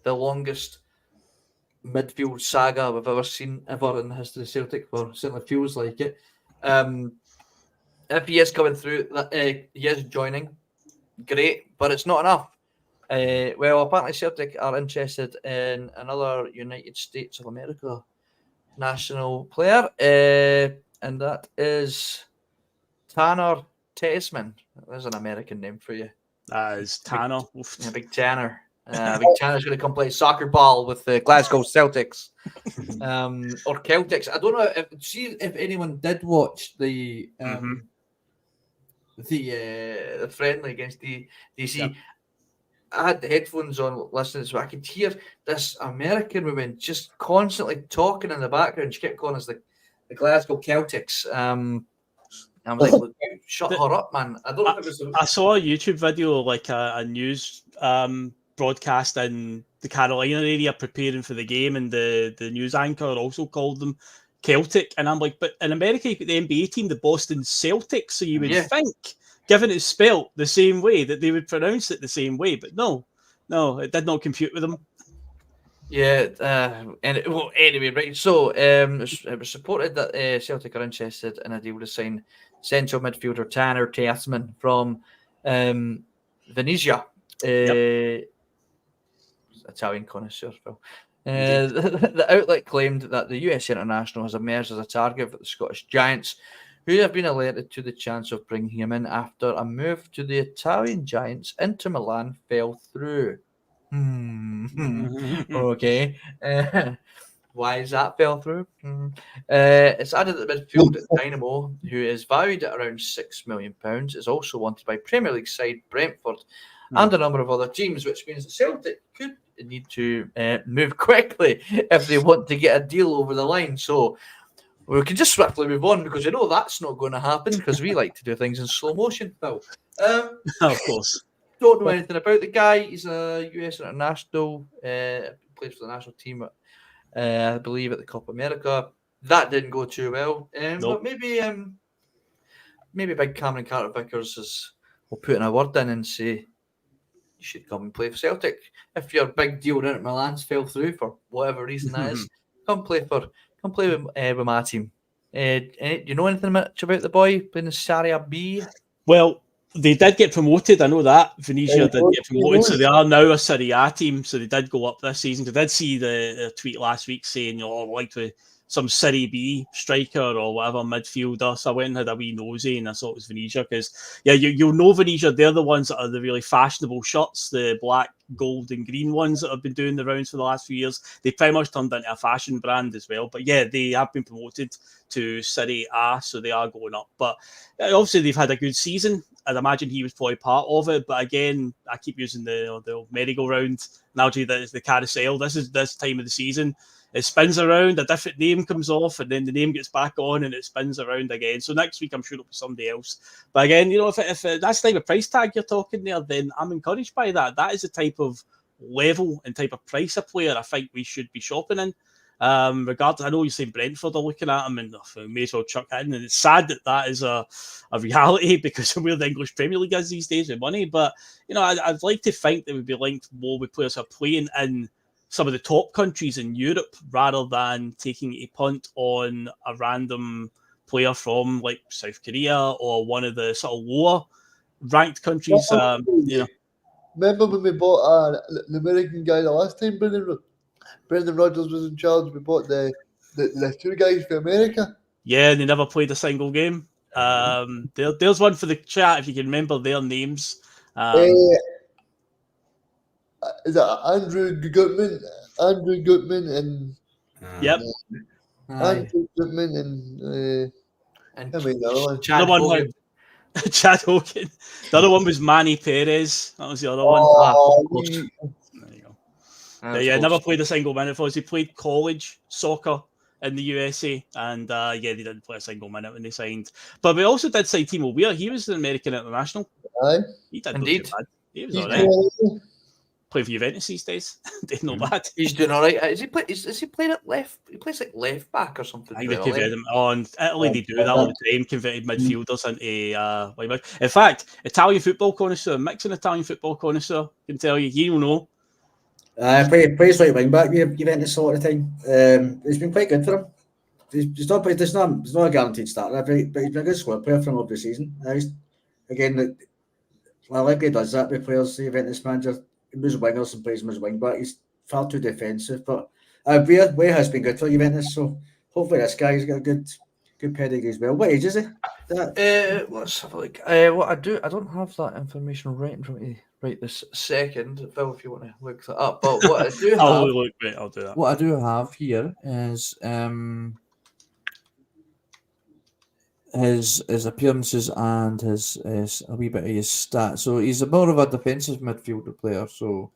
the longest midfield saga we've ever seen ever in the history of Celtic, or certainly feels like it. If he is coming through, he is joining, great, but it's not enough. Well, apparently Celtic are interested in another United States of America national player, and that is Tanner Tessmann. There's an American name for you. That is Tanner. Yeah, Big Tanner. Big Tanner's going to come play soccer ball with the Glasgow Celtics or Celtics. I don't know if anyone did watch the friendly against the DC. Yep. I had the headphones on listening, so I could hear this American woman just constantly talking in the background. She kept calling us the Glasgow Celtics. I'm like, look, shut her up, man. I don't know if it was. I saw a YouTube video, like a news broadcast in the Carolina area preparing for the game, and the news anchor also called them Celtic. And I'm like, but in America, you got the NBA team, the Boston Celtics, so you would think, given it's spelt the same way, that they would pronounce it the same way. But no, it did not compute with them. Yeah, anyway, right. So it was reported that Celtic are interested in a deal to sign central midfielder Tanner Tessmann from Venezia. Italian connoisseur, Phil. The outlet claimed that the US international has emerged as a target for the Scottish Giants, who have been alerted to the chance of bringing him in after a move to the Italian Giants Inter Milan fell through. Okay. Why is that fell through? It's added that midfield Dynamo, who is valued at around £6 million, is also wanted by Premier League side Brentford and a number of other teams, which means that Celtic could need to move quickly if they want to get a deal over the line. So we can just swiftly move on, because you know that's not going to happen, because we like to do things in slow motion, Phil. Of course. Don't know anything about the guy. He's a US international, plays for the national team, I believe, at the Copa America. That didn't go too well. But maybe big Cameron Carter-Vickers will put in a word in and say, you should come and play for Celtic. If your big deal down at Milan's fell through for whatever reason that is, come play with my team. Do you know anything much about the boy playing in Serie B? Well, they did get promoted. I know that Venezia did get promoted, so they are now a Serie A team. So they did go up this season. I did see the tweet last week saying, I'd like to some Serie B striker or whatever midfielder. So I went and had a wee nosy, and I saw it was Venezia, because you'll know Venezia. They're the ones that are the really fashionable shirts, the black, gold, and green ones that have been doing the rounds for the last few years. They pretty much turned into a fashion brand as well. But yeah, they have been promoted to Serie A, so they are going up. But obviously they've had a good season. I'd imagine he was probably part of it. But again, I keep using the merry-go-round analogy that is the carousel. This is this time of the season. It spins around, a different name comes off, and then the name gets back on, and it spins around again. So next week, I'm sure it'll be somebody else. But again, if that's the type of price tag you're talking there, then I'm encouraged by that. That is the type of level and type of price of player I think we should be shopping in. Regardless, I know you say Brentford are looking at him, and we may as well chuck it in. And it's sad that is a reality, because of where the English Premier League is these days with money. But I'd like to think that we'd be linked more with players who are playing in some of the top countries in Europe, rather than taking a punt on a random player from like South Korea or one of the sort of lower ranked countries. Remember when we bought the American guy the last time Brendan Rodgers was in charge? We bought the two guys from America. Yeah, they never played a single game. There's one for the chat if you can remember their names. Is it Andrew Gutman? Andrew Gutman and Yep. Andrew Gutman and I mean the other one. Chad The one Hogan. Chad Hogan. The other one was Manny Perez. That was the other one. Oh, close. he- There you go. That's Yeah, close. never played a single minute for us. He played college soccer in the USA, and they didn't play a single minute when they signed. But we also did sign Timo Weir. He was an American international. aye. He did Indeed. not too bad. He was He's all right. doing Playing for Juventus these days. Did not bad. He's doing all right. Is he playing at left? He plays like left back or something. I think they now, left. converted him on Italy. They do that all the time. Converted midfielders into right back. In fact, Italian football connoisseur, mixing Italian football connoisseur, can tell you. You know. Plays right wing back. Juventus all the time. It's been quite good for him. He's not a guaranteed starter, but he's been a good squad player from over the season. Again, Allegri does that with players. The Juventus manager moves wingers and plays him as wing back. He's far too defensive, but Way has been good for Juventus. So hopefully this guy's got a good pedigree as well. What age is he? Let's have a look. What I don't have that information right in front of me right this second. Phil, if you want to look that up. But what I do I'll have, look. Wait, I'll do that. What I do have here is his appearances and his a wee bit of his stats. So he's more of a defensive midfielder player. So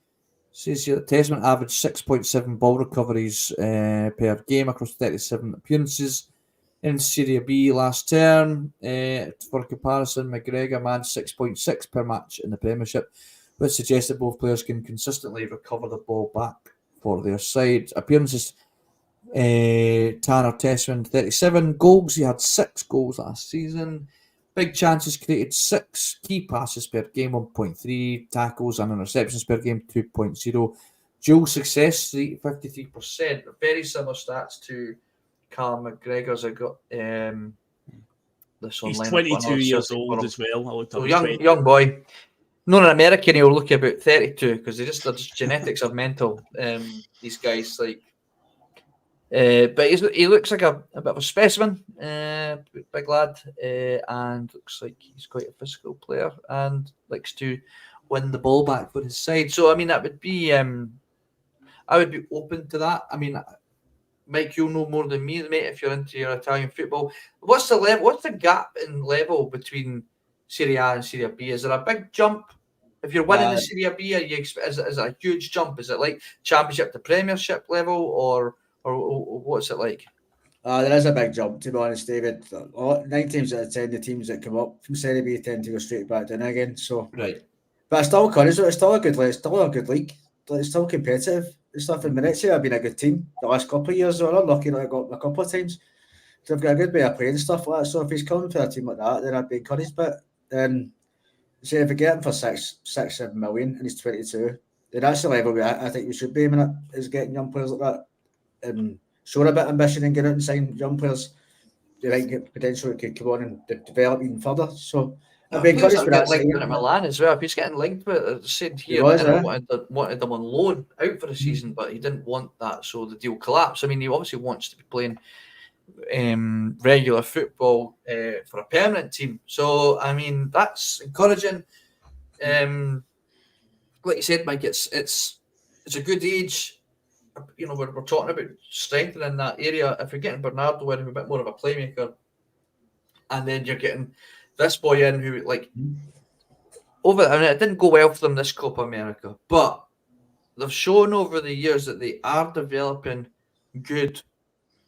says here Tessmann averaged 6.7 ball recoveries per game across 37 appearances in Serie B last term. For comparison, McGregor managed 6.6 per match in the Premiership, which suggests that both players can consistently recover the ball back for their side. Appearances. Tanner Tessmann 37 goals. He had 6 goals last season. Big chances created 6. Key passes per game 1.3. Tackles and interceptions per game 2.0. Dual success rate 53%. very similar stats to Carl McGregor's. I got this He's online. 22 years old as well. I looked up So his young 20. young boy. Not an American, he'll look about 32 because their genetics are mental. These guys like. But he looks like a bit of a specimen, big lad, and looks like he's quite a physical player and likes to win the ball back for his side. So I mean, that would be, I would be open to that. I mean, Mike, you'll know more than me, mate, if you're into your Italian football. What's the level? What's the gap in level between Serie A and Serie B? Is there a big jump? If you're winning the Serie B, is it a huge jump? Is it like Championship to Premiership level, or what's it like? There is a big jump, to be honest, David. 9 times out of 10, the teams that come up from Serie B tend to go straight back down again. So, Right. but it's still encouraging. It's still a good league. It's still a good league. It's still competitive. It's stuff in Venezia have been a good team the last couple of years. They're unlucky that I got a couple of times. So they've got a good way of playing and stuff like that. So if he's coming for a team like that, then I'd be encouraged. But say if we get him for 6-7 million and he's 22, then that's the level I think we should be aiming at, is getting young players like that. And show a bit of ambition and get out and sign young players. They might get potential that could come on and develop even further. So I'd be encouraged with that. Linked at Milan as well. If he's getting linked with it, said here, wanted them on loan out for the season, but he didn't want that, so the deal collapsed. I mean, he obviously wants to be playing regular football for a permanent team. So I mean, that's encouraging. Like you said, Mike, it's a good age. You know, we're talking about strengthening that area. If you're getting Bernardo in, a bit more of a playmaker, and then you're getting this boy in who, like, I mean, it didn't go well for them this Copa America, but they've shown over the years that they are developing good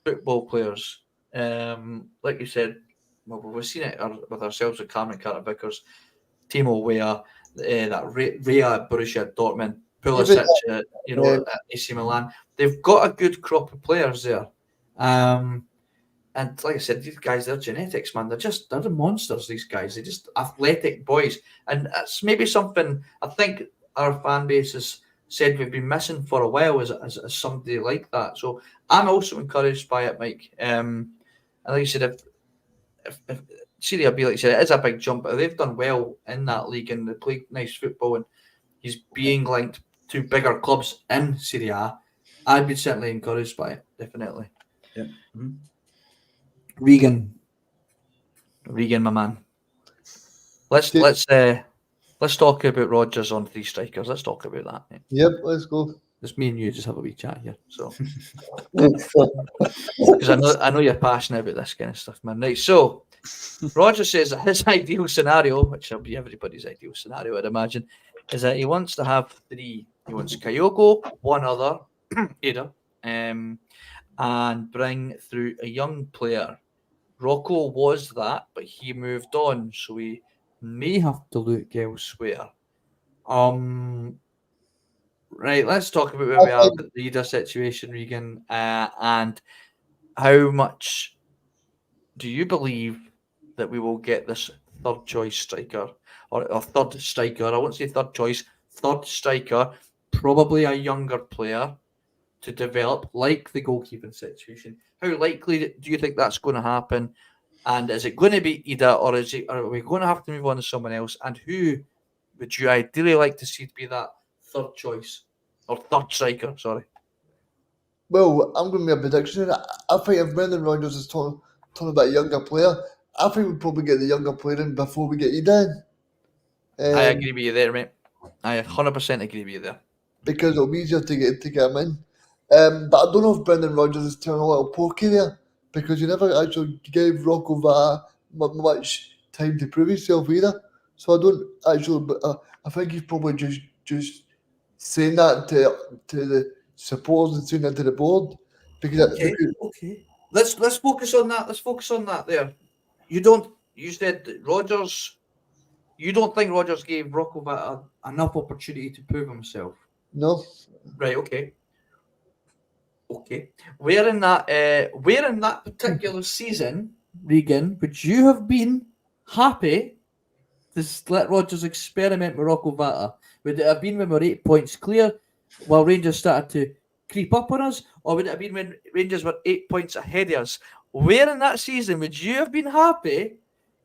football players. Like you said, well, we've seen it with ourselves with Conor Carr, Timo Weah, that Rea at Borussia Dortmund, Pulisic, at AC Milan. They've got a good crop of players there. And like I said, these guys, they're genetics, man. They're the monsters, these guys. They're just athletic boys. And that's maybe something I think our fan base has said we've been missing for a while as somebody like that. So I'm also encouraged by it, Mike. And like you said, if Serie B, like you said, it is a big jump, but they've done well in that league and they play nice football and he's being linked to bigger clubs in Serie A. I'd be certainly encouraged by it, definitely. Yeah. Regan. Regan, my man. Let's talk about Rodgers on 3 strikers. Let's talk about that, mate. Yep, let's go. Just me and you just have a wee chat here. So, because I know you're passionate about this kind of stuff, man. Right. So, Rodgers says that his ideal scenario, which will be everybody's ideal scenario, I'd imagine, is that he wants to have 3. He wants Kyogo, one other, Ada, and bring through a young player. Rocco was that, but he moved on, so we may have to look elsewhere. Right, let's talk about where we are with the Ida situation, Regan, and how much do you believe that we will get this third choice striker or third striker? I won't say third choice, third striker, probably a younger player to develop, like the goalkeeping situation. How likely do you think that's going to happen? And is it going to be Ida, or are we going to have to move on to someone else? And who would you ideally like to see to be that third choice or third striker? Sorry. Well, I'm going to make a prediction. I think if Brendan Rodgers is talking about a younger player, I think we'll probably get the younger player in before we get Ida in. I agree with you there, mate. I 100% agree with you there. Because it'll be easier to get him in. But I don't know if Brendan Rodgers is turning a little pokey there, because you never actually gave Rocco Vata much time to prove himself either. So I don't actually. I think he's probably just saying that to the supporters and saying that to the board. Because Okay. Let's focus on that. Let's focus on that there. You said that Rodgers. You don't think Rodgers gave Rocco Vata enough opportunity to prove himself? No. Right. Okay. Where in that particular season, Regan, would you have been happy to let Rodgers experiment with Rocco Vata? Would it have been when we were 8 points clear while Rangers started to creep up on us, or would it have been when Rangers were 8 points ahead of us? Where in that season would you have been happy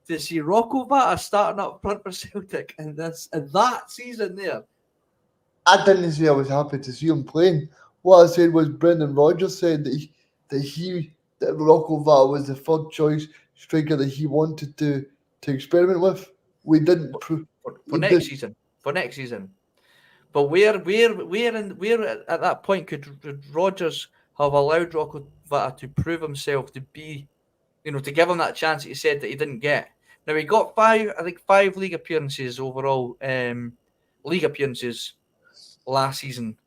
to see Rocco Vata starting up front for Celtic in that season there? I didn't say I was happy to see him playing. What I said was Brendan Rodgers said that Rocco Vata was the third choice striker that he wanted to experiment with. We didn't prove for next season. For next season. But where at that point could Rodgers have allowed Rocco Vata to prove himself to be, to give him that chance that he said that he didn't get? Now he got 5 league appearances overall, league appearances last season.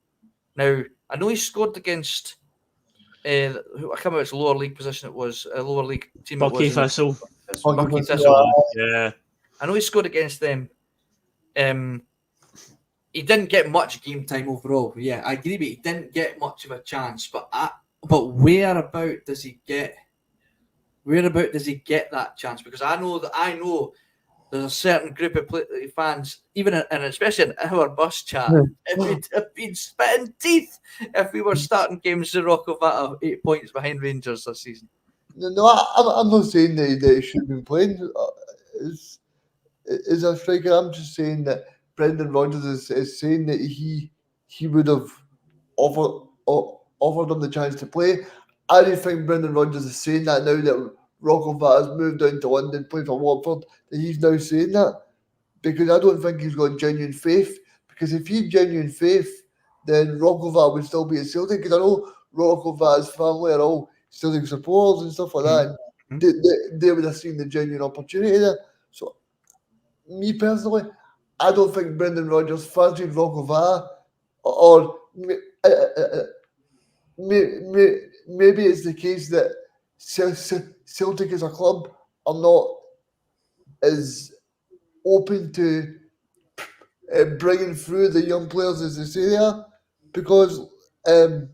Now I know he scored against I can't remember which lower league position it was, a lower league team. Bucky Thistle. Bucky Thistle. Yeah. I know he scored against them. He didn't get much game time overall. Yeah, I agree, but he didn't get much of a chance. But whereabout does he get? Whereabout does he get that chance? Because I know there's a certain group of fans, even and especially in our bus chat, it would have been spitting teeth if we were starting games to Rocco Vata 8 points behind Rangers this season. No, I'm not saying that he should have been playing as a striker. I'm just saying that Brendan Rodgers is saying that he would have offered him the chance to play. I don't think Brendan Rodgers is saying that now that Rocco Vata has moved down to London, playing for Watford, that he's now saying that, because I don't think he's got genuine faith. Because if he's genuine faith, then Rocco Vata would still be at Celtic. Because I know Rocco Vata's family are all Celtic supporters and stuff like that. And they would have seen the genuine opportunity there. So, me personally, I don't think Brendan Rodgers fancies Rocco Vata, or maybe it's the case that Celtic as a club are not as open to bringing through the young players as they say they are, because I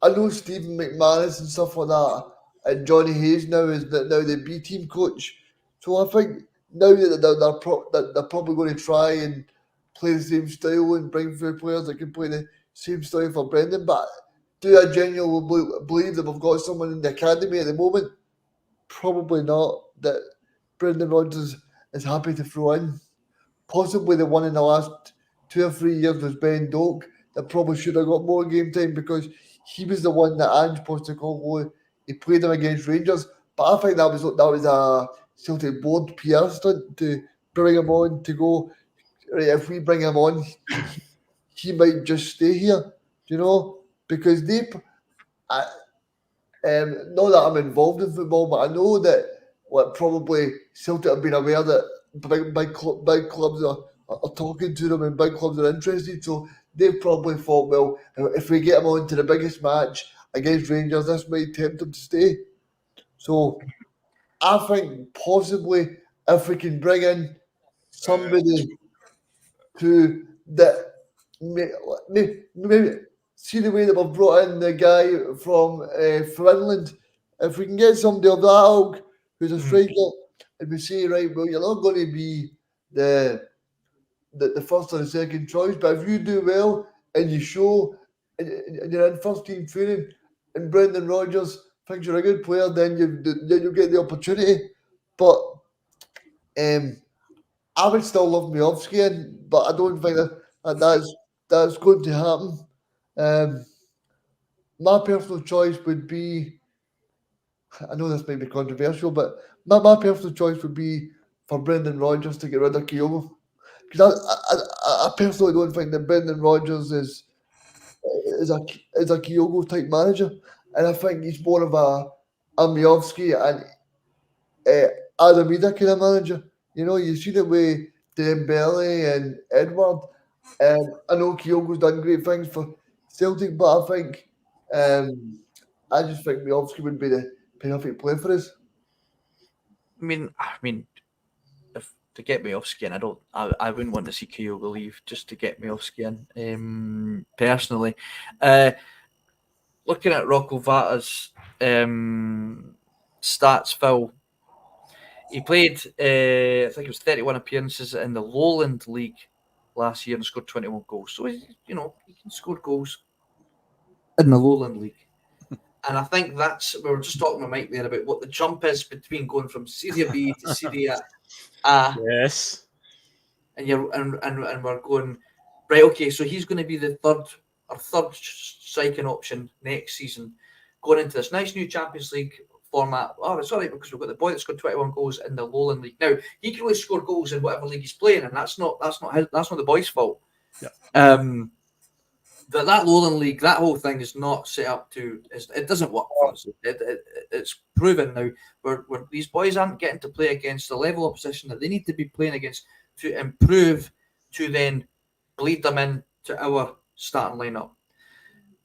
know Stephen McManus and stuff like that, and Johnny Hayes now is now the B team coach. So I think now that they're probably going to try and play the same style and bring through players that can play the same style for Brendan. But do I genuinely believe that we've got someone in the academy at the moment? Probably not. That Brendan Rodgers is happy to throw in. Possibly the one in the last 2 or 3 years was Ben Doak, that probably should have got more game time, because he was the one that Ange Postecoglou, he played him against Rangers. But I think that was Celtic board PR stunt to bring him on to go, right, if we bring him on, he might just stay here, you know, because not that I'm involved in football, but I know that probably Celtic have been aware that big clubs are talking to them and big clubs are interested, so they've probably thought, well, if we get him on to the biggest match against Rangers, this might tempt him to stay. So I think possibly if we can bring in somebody to that maybe see the way that we've brought in the guy from Finland. If we can get somebody of that ilk who's a striker, and we say, right, well, you're not going to be the first or the second choice, but if you do well and you show and you're in first team training and Brendan Rodgers thinks you're a good player, then you get the opportunity. But I would still love Miovski in, but I don't think that's going to happen. My personal choice would be, I know this might be controversial, but my personal choice would be for Brendan Rodgers to get rid of Kyogo. Because I personally don't think that Brendan Rodgers is a Kyogo type manager, and I think he's more of a Miovski and Adam Ida kind of manager. You know, you see the way Dembele and Edward. I know Kyogo's done great things for Celtic, but I think I just think Miovski would be the perfect player for us. I mean, if to get me off skin, I wouldn't want to see Kyogo leave just to get me off skin. Personally, looking at Rocco Vata's stats, Phil, he played, I think it was 31 appearances in the Lowland League last year and scored 21 goals. So he can score goals in the Lowland League. And I think we were just talking to Mike there about what the jump is between going from Serie B to Serie A. Yes. And we're going, right, okay, so he's going to be the third striking option next season, going into this nice new Champions League format. Oh, it's all right because we've got the boy that's got 21 goals in the Lowland League. Now, he can only score goals in whatever league he's playing, and that's not the boy's fault. Yeah. But that Lowland League, that whole thing is not set up to. It doesn't work for us. It's proven now. Where these boys aren't getting to play against the level of opposition that they need to be playing against to improve, to then bleed them into our starting lineup.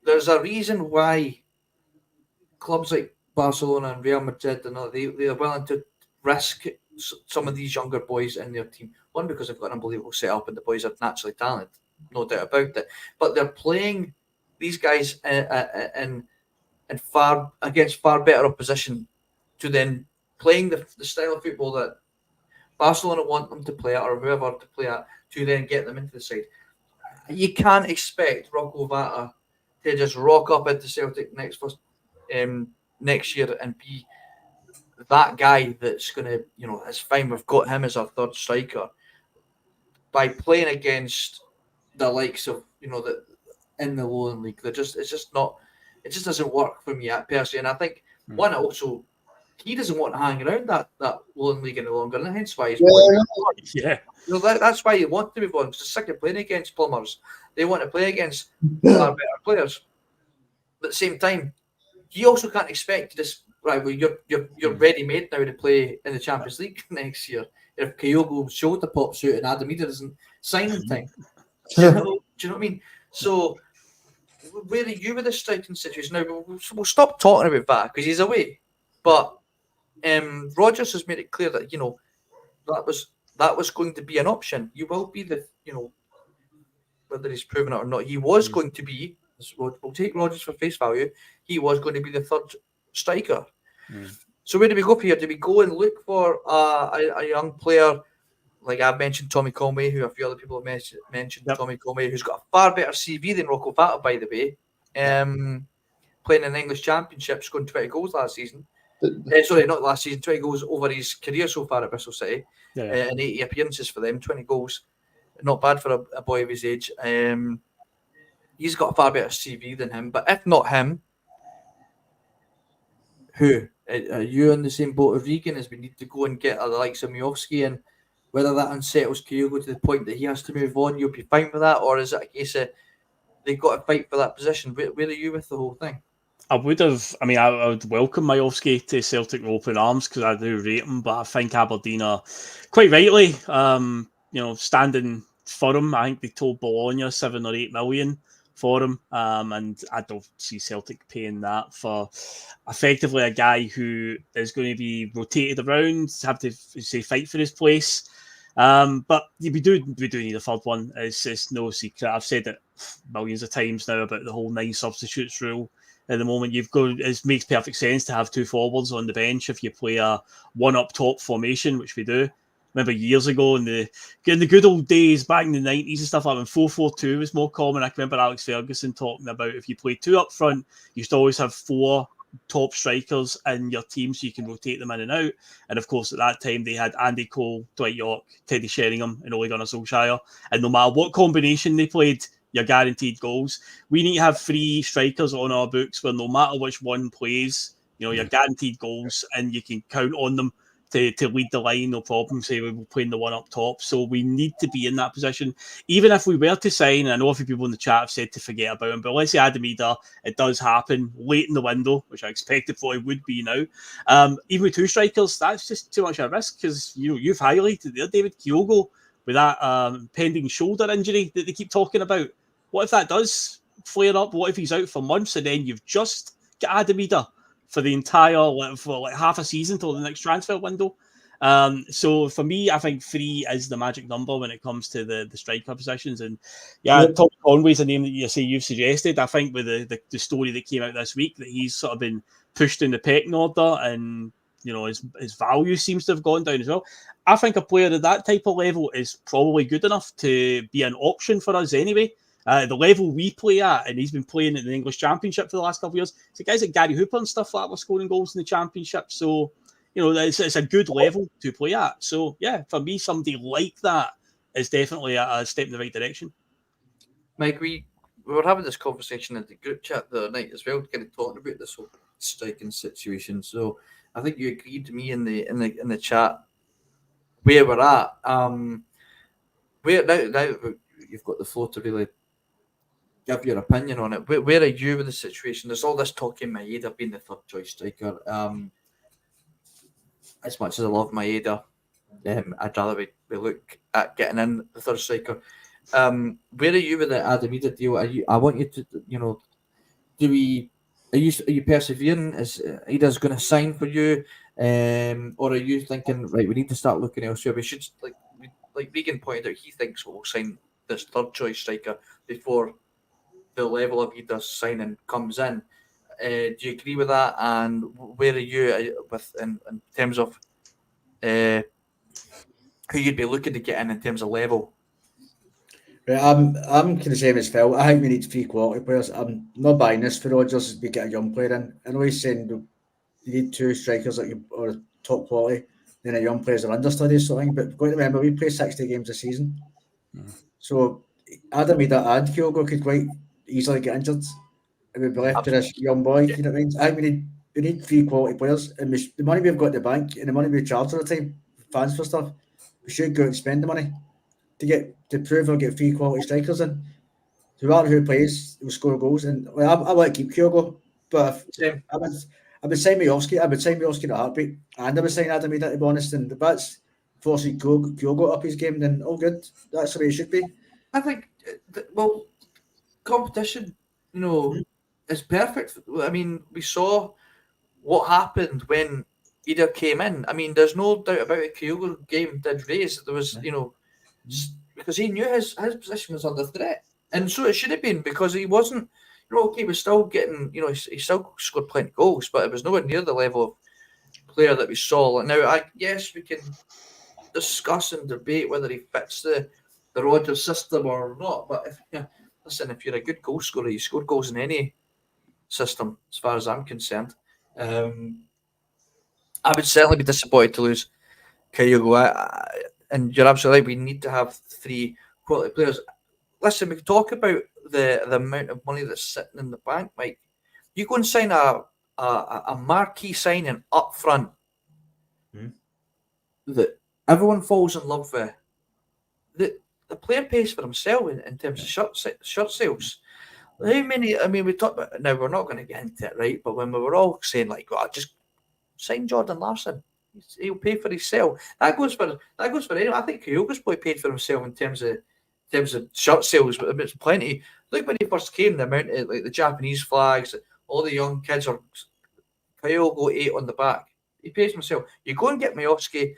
There's a reason why clubs like Barcelona and Real Madrid and all, they are willing to risk some of these younger boys in their team. One, because they've got an unbelievable setup and the boys are naturally talented, no doubt about it. But they're playing these guys in far better opposition to then playing the style of football that Barcelona want them to play at, or whoever to play at, to then get them into the side. You can't expect Rocco Vata to just rock up into Celtic next year and be that guy that's going to, it's fine, we've got him as our third striker. By playing against the likes of, that in the Lowland League, it just doesn't work for me personally. And I think one, also, he doesn't want to hang around that Lowland League any longer, and hence why he's that's why you want to move on, because they're sick of playing against plumbers. They want to play against far better players. But at the same time, you also can't expect to just right. Well, you're ready made now to play in the Champions League next year. If Kyogo's shoulder pops out and Adam Ida doesn't sign in time, do you know what I mean? So, where are you with this striking situation now? We'll stop talking about that because he's away. But Rodgers has made it clear that that was going to be an option. You will be the whether he's proven it or not. He was going to be. We'll take Rodgers for face value. He was going to be the third striker. So where do we go here? Do we go and look for a young player like I've mentioned, Tommy Conway, who a few other people have mentioned? Tommy Conway, who's got a far better CV than Rocco Vata, by the way. Playing in the English Championship, scoring 20 goals last season. Sorry, not last season. 20 goals over his career so far at Bristol City, and 80 appearances for them. 20 goals, not bad for a boy of his age. He's got a far better CV than him. But if not him, who? Are you on the same boat as Regan as we need to go and get the likes of Miovski, and whether that unsettles Kyogo to the point that he has to move on, you'll be fine with that? Or is it a case of they've got to fight for that position? Where are you with the whole thing? I would welcome Miovski to Celtic with open arms because I do rate him, but I think Aberdeen are quite rightly, standing for him. I think they told Bologna 7 or 8 million for him, and I don't see Celtic paying that for effectively a guy who is going to be rotated around, have to fight for his place. But we do need a third one. It's no secret. I've said it millions of times now about the whole 9 substitutes rule. At the moment, it makes perfect sense to have 2 forwards on the bench if you play a 1 up top formation, which we do. Remember years ago in the good old days back in the 90s and stuff, like when 4-4-2 was more common. I can remember Alex Ferguson talking about if you play 2 up front, you should always have 4 top strikers in your team so you can rotate them in and out. And of course, at that time, they had Andy Cole, Dwight York, Teddy Sheringham, and Ole Gunnar Solskjaer. And no matter what combination they played, you're guaranteed goals. We need to have 3 strikers on our books where no matter which one plays, you're guaranteed goals and you can count on them to lead the line, no problem. Say we're playing the 1 up top. So we need to be in that position. Even if we were to sign, and I know a few people in the chat have said to forget about him, but let's say Adam Ida, it does happen late in the window, which I expected probably would be now. Even with 2 strikers, that's just too much of a risk because you've highlighted there, David Kyogo, with that pending shoulder injury that they keep talking about. What if that does flare up? What if he's out for months and then you've just got Adamida for the entire, for half a season till the next transfer window? So for me, I think 3 is the magic number when it comes to the striker positions. And Tom Conway's a name that you've suggested. I think with the story that came out this week that he's sort of been pushed in the pecking order and his value seems to have gone down as well. I think a player at that type of level is probably good enough to be an option for us anyway. The level we play at, and he's been playing in the English Championship for the last couple of years. So guys like Gary Hooper and stuff like that were scoring goals in the Championship. So, it's a good level to play at. So, yeah, for me, somebody like that is definitely a step in the right direction. Mike, we were having this conversation in the group chat the other night as well, kind of talking about this whole striking situation. So I think you agreed to me in the chat where we're at. Where now you've got the floor to really give your opinion on it. Where are you with the situation? There's all this talk in Maeda being the 3rd choice striker. As much as I love Maeda, I'd rather we look at getting in the 3rd striker. Where are you with the Adamida deal? I want you to, are you persevering? Is Ida's going to sign for you, or are you thinking right? We need to start looking elsewhere. We should like Regan pointed out. He thinks we'll sign this 3rd choice striker before the level of Ida's signing comes in. Do you agree with that? And where are you with in terms of who you'd be looking to get in terms of level? Right, I'm kind of the same as Phil. I think we need 3 quality players. I'm not buying this for Rodgers. We get a young player in. I know he's saying you need 2 strikers or top quality, then a young player's an understudy sort of thing. But we've got to remember we play 60 games a season, so Adamida and Kyogo could quite easily get injured. And we'd be left to this young boy. You know what I mean? I think we need 3 quality players, and the money we've got in the bank and the money we charge all the time, fans for stuff, we should go out and spend the money to prove we'll get 3 quality strikers in. So no matter who plays, will score goals. And I want to keep Kyogo, but I would sign Miovski. I would sign Miovski in a heartbeat, and I would sign Adamida, to be honest. And if that's forcing Kyogo up his game, then all good. That's the way it should be. I think, competition, is perfect. I mean, we saw what happened when Ida came in. I mean, there's no doubt about it. Kyogo game did raise. There was, because he knew his position was under threat. And so it should have been, because he wasn't, he was still getting, he still scored plenty of goals, but it was nowhere near the level of player that we saw. Now, yes, we can discuss and debate whether he fits the Rodgers system or not, but if you're a good goal scorer, you score goals in any system, as far as I'm concerned. I would certainly be disappointed to lose Kyogo. And you're absolutely right, we need to have 3 quality players. Listen, we can talk about the amount of money that's sitting in the bank, Mike. You go and sign a a marquee signing up front that everyone falls in love with. The player pays for himself in terms of shirt sales. How many? I mean, we talk about now. We're not going to get into it, right? But when we were all saying like, "Oh, just sign Jordan Larson, he'll pay for himself." That goes for anyone. I think Kyogo's probably paid for himself in terms of shirt sales, but it's plenty. Look when he first came, the amount of like the Japanese flags, all the young kids are Kyogo 8 on the back. He pays himself. You go and get Miovski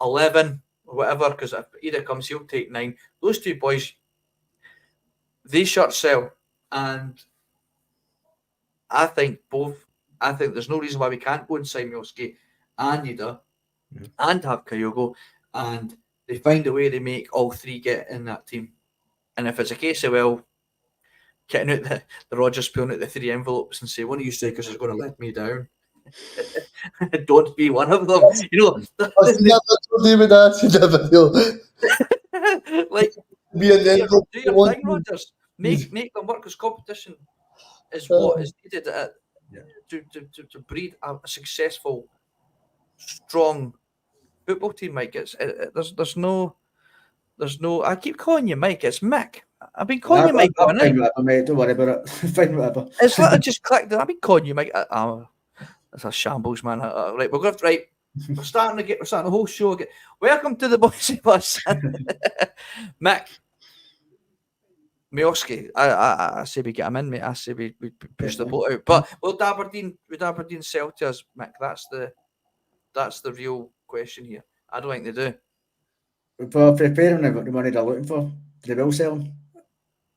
11 or whatever, because if either comes, he'll take 9. Those two boys, they shirt sell, and I think there's no reason why we can't go and sign Miovski and Ida and have Kyogo, and they find a way to make all three get in that team. And if it's a case of, well, getting out the Rodgers pulling out the 3 envelopes and say, one of you strikers is going to let me down. Don't be one of them. You know, I see that David asked in the video. like, Be an do envelope. your thing, Rodgers. Make them work, because competition is what is needed to breed a successful, strong football team. Mike, there's no. I keep calling you Mike. It's Mick. I've been calling you Mike. Fine whatever, mate. Don't worry about it. Fine whatever. It's like I just clicked. I've been calling you Mike. That's a shambles, man. Right, we're going to right. We're starting the whole show again. Welcome to the Boise Bus, Mick. Miovski. I say we get him in, mate. I say we push the boat out. But would Aberdeen sell to us, Mick? That's the real question here. I don't think they do. For preparing the money they're looking for, they will sell him.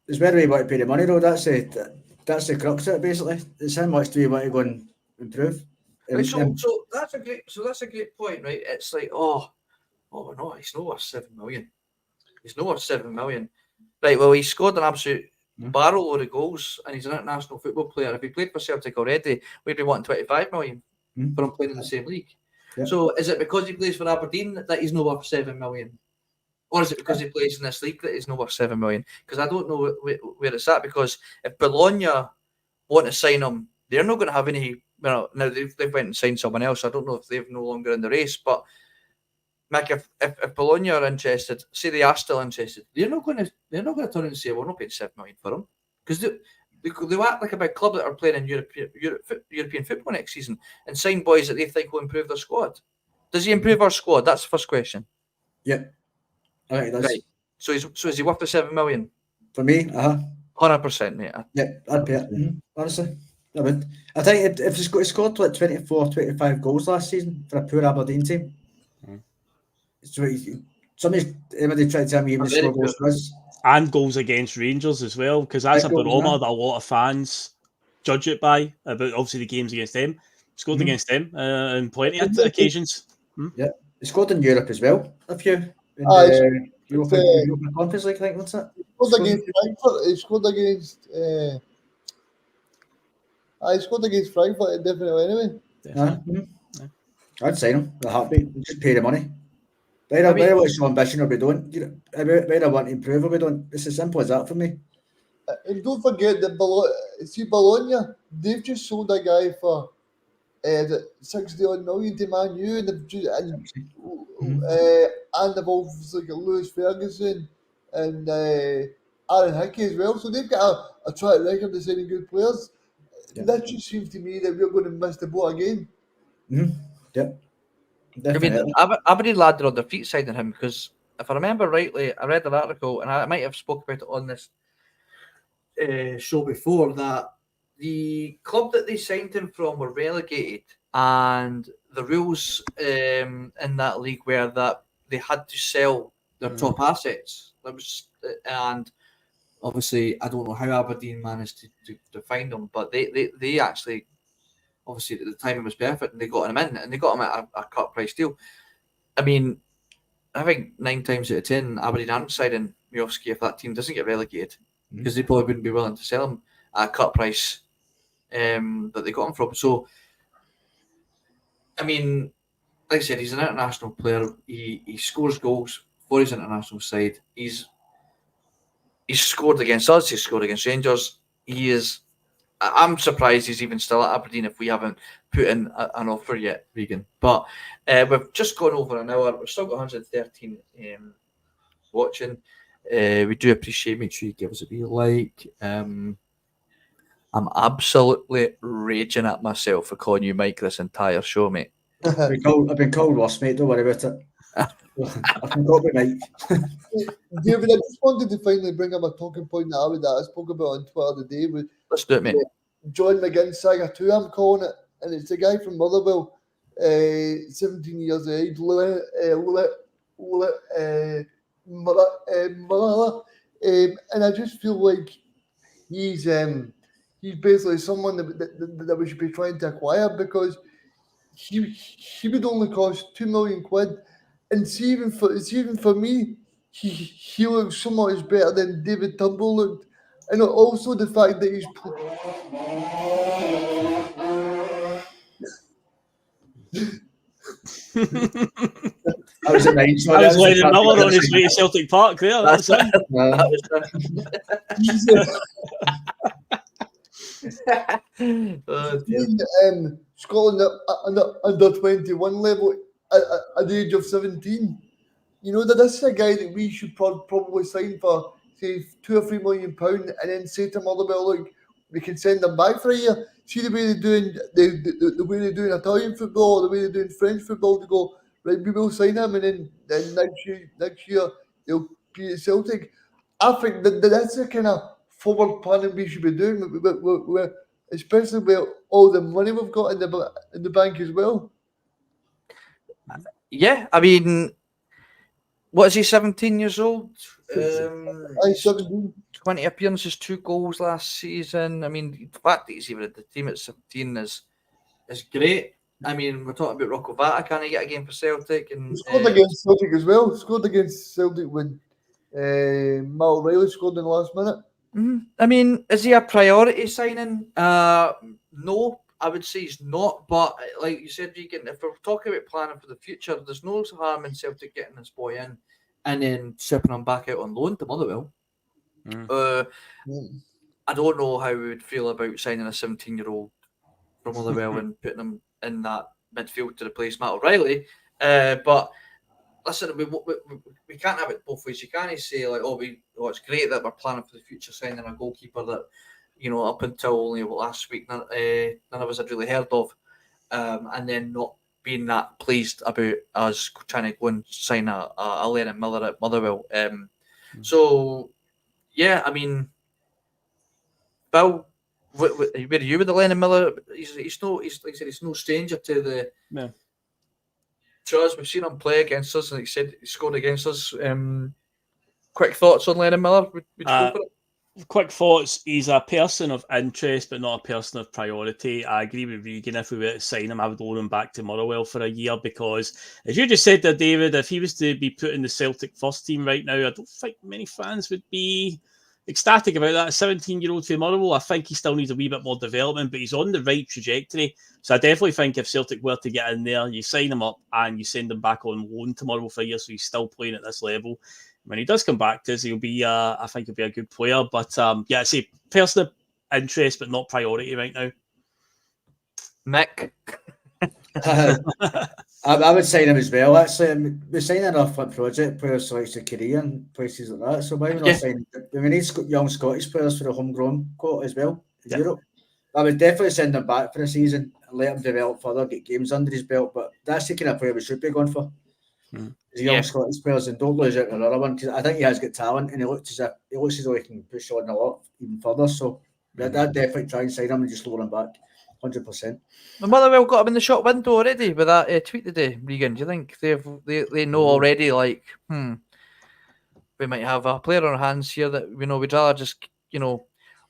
It's whether we want to pay the money though. That's the crux of it, basically. It's how much do we want to go and improve. Right, so that's a great point, right? It's like, oh no, he's not worth 7 million. He's not worth 7 million. Right, well, he scored an absolute barrel load of goals, and he's an international football player. If he played for Celtic already, we'd be wanting 25 million for him playing in the same league. Yeah. So is it because he plays for Aberdeen that he's not worth 7 million? Or is it because he plays in this league that he's not worth 7 million? Because I don't know where it's at, because if Bologna want to sign him, they're not going to have any. Well, now they've went and signed someone else. I don't know if they're no longer in the race, but Mick, if Bologna are interested, say they are still interested, they're not going to turn and say, "Well, we're not paying 7 million for him," because they act like a big club that are playing in European football next season and sign boys that they think will improve their squad. Does he improve our squad? That's the first question. Yeah. All right. Right. So is he worth the 7 million? For me, 100%, mate. Yeah, I'd pay it. Honestly, I would. I think if he scored like 24, 25 goals last season for a poor Aberdeen team, everybody tried to tell me even score goals for us. And goals against Rangers as well, because that's a barometer that a lot of fans judge it by, about obviously the games against them. Scored against them on plenty of occasions. Yeah, he scored in Europe as well, a few. In Europa Conference League, I think, what's that? He scored against Frankfurt. He scored against Frankfurt, definitely, anyway. I'd sign him with a heartbeat. Just pay the money. Whether what's your ambition or we don't, whether I want to improve or we don't. It's as simple as that for me. And don't forget that Bologna, they've just sold a guy for 60-odd million to Man U, and they've also got Lewis Ferguson and Aaron Hickey as well. So they've got a track record of signing good players. Yeah. That just seems to me that we're going to miss the boat again. Yep. Definitely. I mean, Aberdeen lad are on their feet signing him, because if I remember rightly, I read an article, and I might have spoke about it on this show before, that the club that they signed him from were relegated, and the rules in that league were that they had to sell their top assets. And obviously, I don't know how Aberdeen managed to find them, but they actually, obviously, at the time it was perfect, and they got him in, and they got him at a cut price deal. I mean, I think 9 times out of 10, Aberdeen aren't signing Miovski if that team doesn't get relegated, because they probably wouldn't be willing to sell him at a cut price that they got him from. So, I mean, like I said, he's an international player. He scores goals for his international side. He's scored against us. He's scored against Rangers. He is I'm surprised he's even still at Aberdeen if we haven't put in an offer yet, Regan. But we've just gone over an hour. We've still got 113 watching. We do appreciate. Make sure you give us a wee like. I'm absolutely raging at myself for calling you Mike this entire show, mate. I've been called worse, mate. Don't worry about it. I can go with Mike. David, I just wanted to finally bring up a talking point that I spoke about on Twitter today with Let's do it, mate. John McGinn Saga 2, I'm calling it. And it's a guy from Motherwell, 17 years of age, and I just feel like he's basically someone that we should be trying to acquire, because he would only cost £2 million. And see, even for me, he looks so much better than David Turnbull looked. And also the fact that he's I was at nine. I was letting Miller on his way to Celtic Park there. That's it. Scotland under 21 level at the age of 17. You know, that this is a guy that we should probably sign for, say, £2 or £3 million, and then say to Motherwell, look, we can send them back for a year. See the way they're doing the way they're doing Italian football, the way they're doing French football, to go, right, we will sign him, and then next year they'll be at Celtic. I think that that's the kind of forward planning we should be doing, especially with all the money we've got in the bank as well. Yeah, I mean, what is he, 17 years old? 17. 20 appearances, 2 goals last season. I mean, the fact that he's even at the team at 17 is great. I mean, we're talking about Rocco Vata, can he get a game for Celtic? And he scored against Celtic as well. Scored against Celtic when Matt O'Reilly scored in the last minute. Mm-hmm. I mean, is he a priority signing? No, I would say he's not. But like you said, Regan, if we're talking about planning for the future, there's no harm in Celtic getting this boy in and then shipping him back out on loan to Motherwell. I don't know how we would feel about signing a 17-year-old from Motherwell and putting him in that midfield to replace Matt O'Reilly. But listen, we can't have it both ways. You can't say like, it's great that we're planning for the future, signing a goalkeeper that, you know, up until only last week none of us had really heard of, and then not being that pleased about us trying to go and sign a Lennon Miller at Motherwell. So yeah, I mean, Bill, where are you with the Lennon Miller? He's like I said, he's no stranger to the. No. To us, we've seen him play against us, and he said he scored against us. Quick thoughts on Lennon Miller? Would you go for it? Quick thoughts. He's a person of interest, but not a person of priority. I agree with Regan. If we were to sign him, I would loan him back to Motherwell for a year, because, as you just said there, David, if he was to be put in the Celtic first team right now, I don't think many fans would be ecstatic about that. A 17-year-old for Motherwell, I think he still needs a wee bit more development, but he's on the right trajectory. So I definitely think if Celtic were to get in there, you sign him up and you send him back on loan to Motherwell for a year, so he's still playing at this level. When he does come back to us, he'll be, I think he'll be a good player. But yeah, I say personal interest, but not priority right now. Mick? I would sign him as well. Actually, we're signing off a project players like Korea and places like that. So why not sign? We need young Scottish players for the homegrown quota as well in Europe. I would definitely send him back for a season and let him develop further, get games under his belt. But that's the kind of player we should be going for. Young Scottish players, and don't lose out on another one, because I think he has got talent and he looks as though he can push on a lot even further. So I'd definitely try and sign him and just loan him back 100%. Motherwell got him in the shop window already with that tweet today, Regan. Do you think they know already, like, we might have a player on our hands here that we know we'd rather just,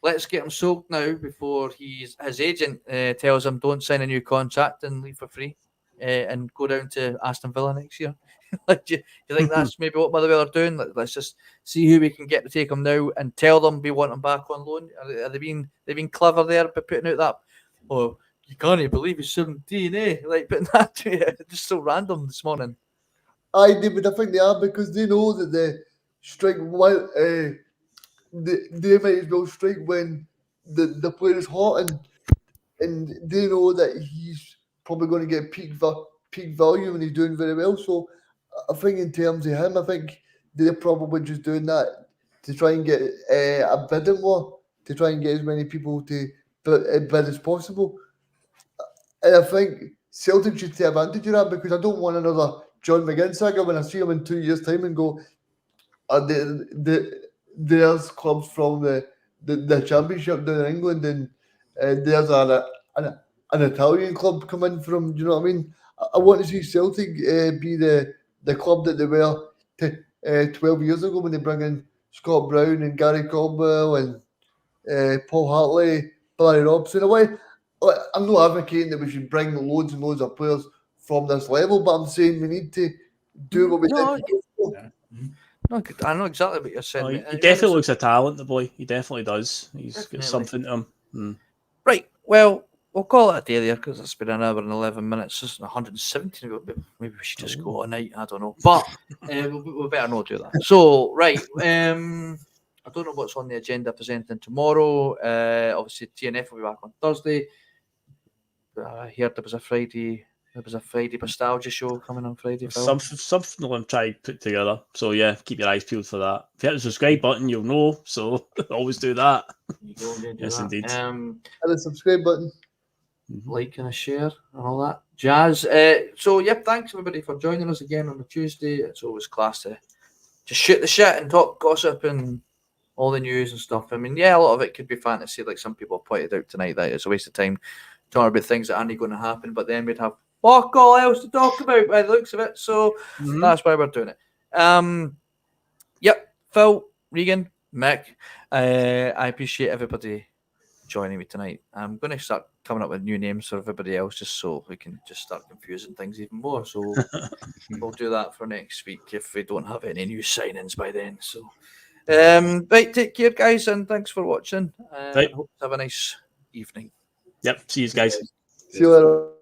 let's get him sold now before his agent tells him don't sign a new contract and leave for free and go down to Aston Villa next year? Like, do you think that's maybe what Motherwell are doing? Let's just see who we can get to take him now and tell them we want him back on loan. Are they been clever there by putting out that? Oh, you can't even believe he's 17, eh? Like, putting that to you, just so random this morning. David, I think they are, because they know that they strike while they might as well strike when the player is hot and they know that he's probably going to get peak value and he's doing very well. So I think in terms of him, I think they're probably just doing that to try and get a bidding war, to try and get as many people to bid as possible. And I think Celtic should take advantage of that because I don't want another John McGinn saga when I see him in 2 years' time and go, there's clubs from the Championship down in England and there's an Italian club coming from, do you know what I mean? I want to see Celtic be the club that they were 12 years ago when they bring in Scott Brown and Gary Caldwell and Paul Hartley, Barry Robson. I'm not advocating that we should bring loads and loads of players from this level, but I'm saying we need to do what we did. No, I know exactly what you're saying. Oh, he mate. definitely looks a talent, the boy. He definitely does. He's Definitely. got something to him. Right, well, we'll call it a day there because it's been an hour and 11 minutes. It's 117. Maybe we should just go all night. I don't know. But we better not do that. So, right. I don't know what's on the agenda presenting tomorrow. Obviously, TNF will be back on Thursday. I heard there was a Friday Bustalgia show coming on Friday. Phil. Something I'm trying to put together. So yeah, keep your eyes peeled for that. If you hit the subscribe button, you'll know. So always do that. You go and do Yes, that. indeed. And the subscribe button. Like and a share and all that jazz. So yep, thanks everybody for joining us again on the Tuesday. It's always class to just shoot the shit and talk gossip and all the news and stuff. I mean, yeah, a lot of it could be fantasy, like some people have pointed out tonight that it's a waste of time talking about things that aren't going to happen, but then we'd have fuck all else to talk about by the looks of it. So that's why we're doing it. Yep, Phil, Regan, Mick, I appreciate everybody joining me tonight. I'm going to start coming up with new names for everybody else just so we can just start confusing things even more. So we'll do that for next week if we don't have any new signings by then. So, right, take care, guys, and thanks for watching. Right. I hope you have a nice evening. Yep. See you guys. See you later.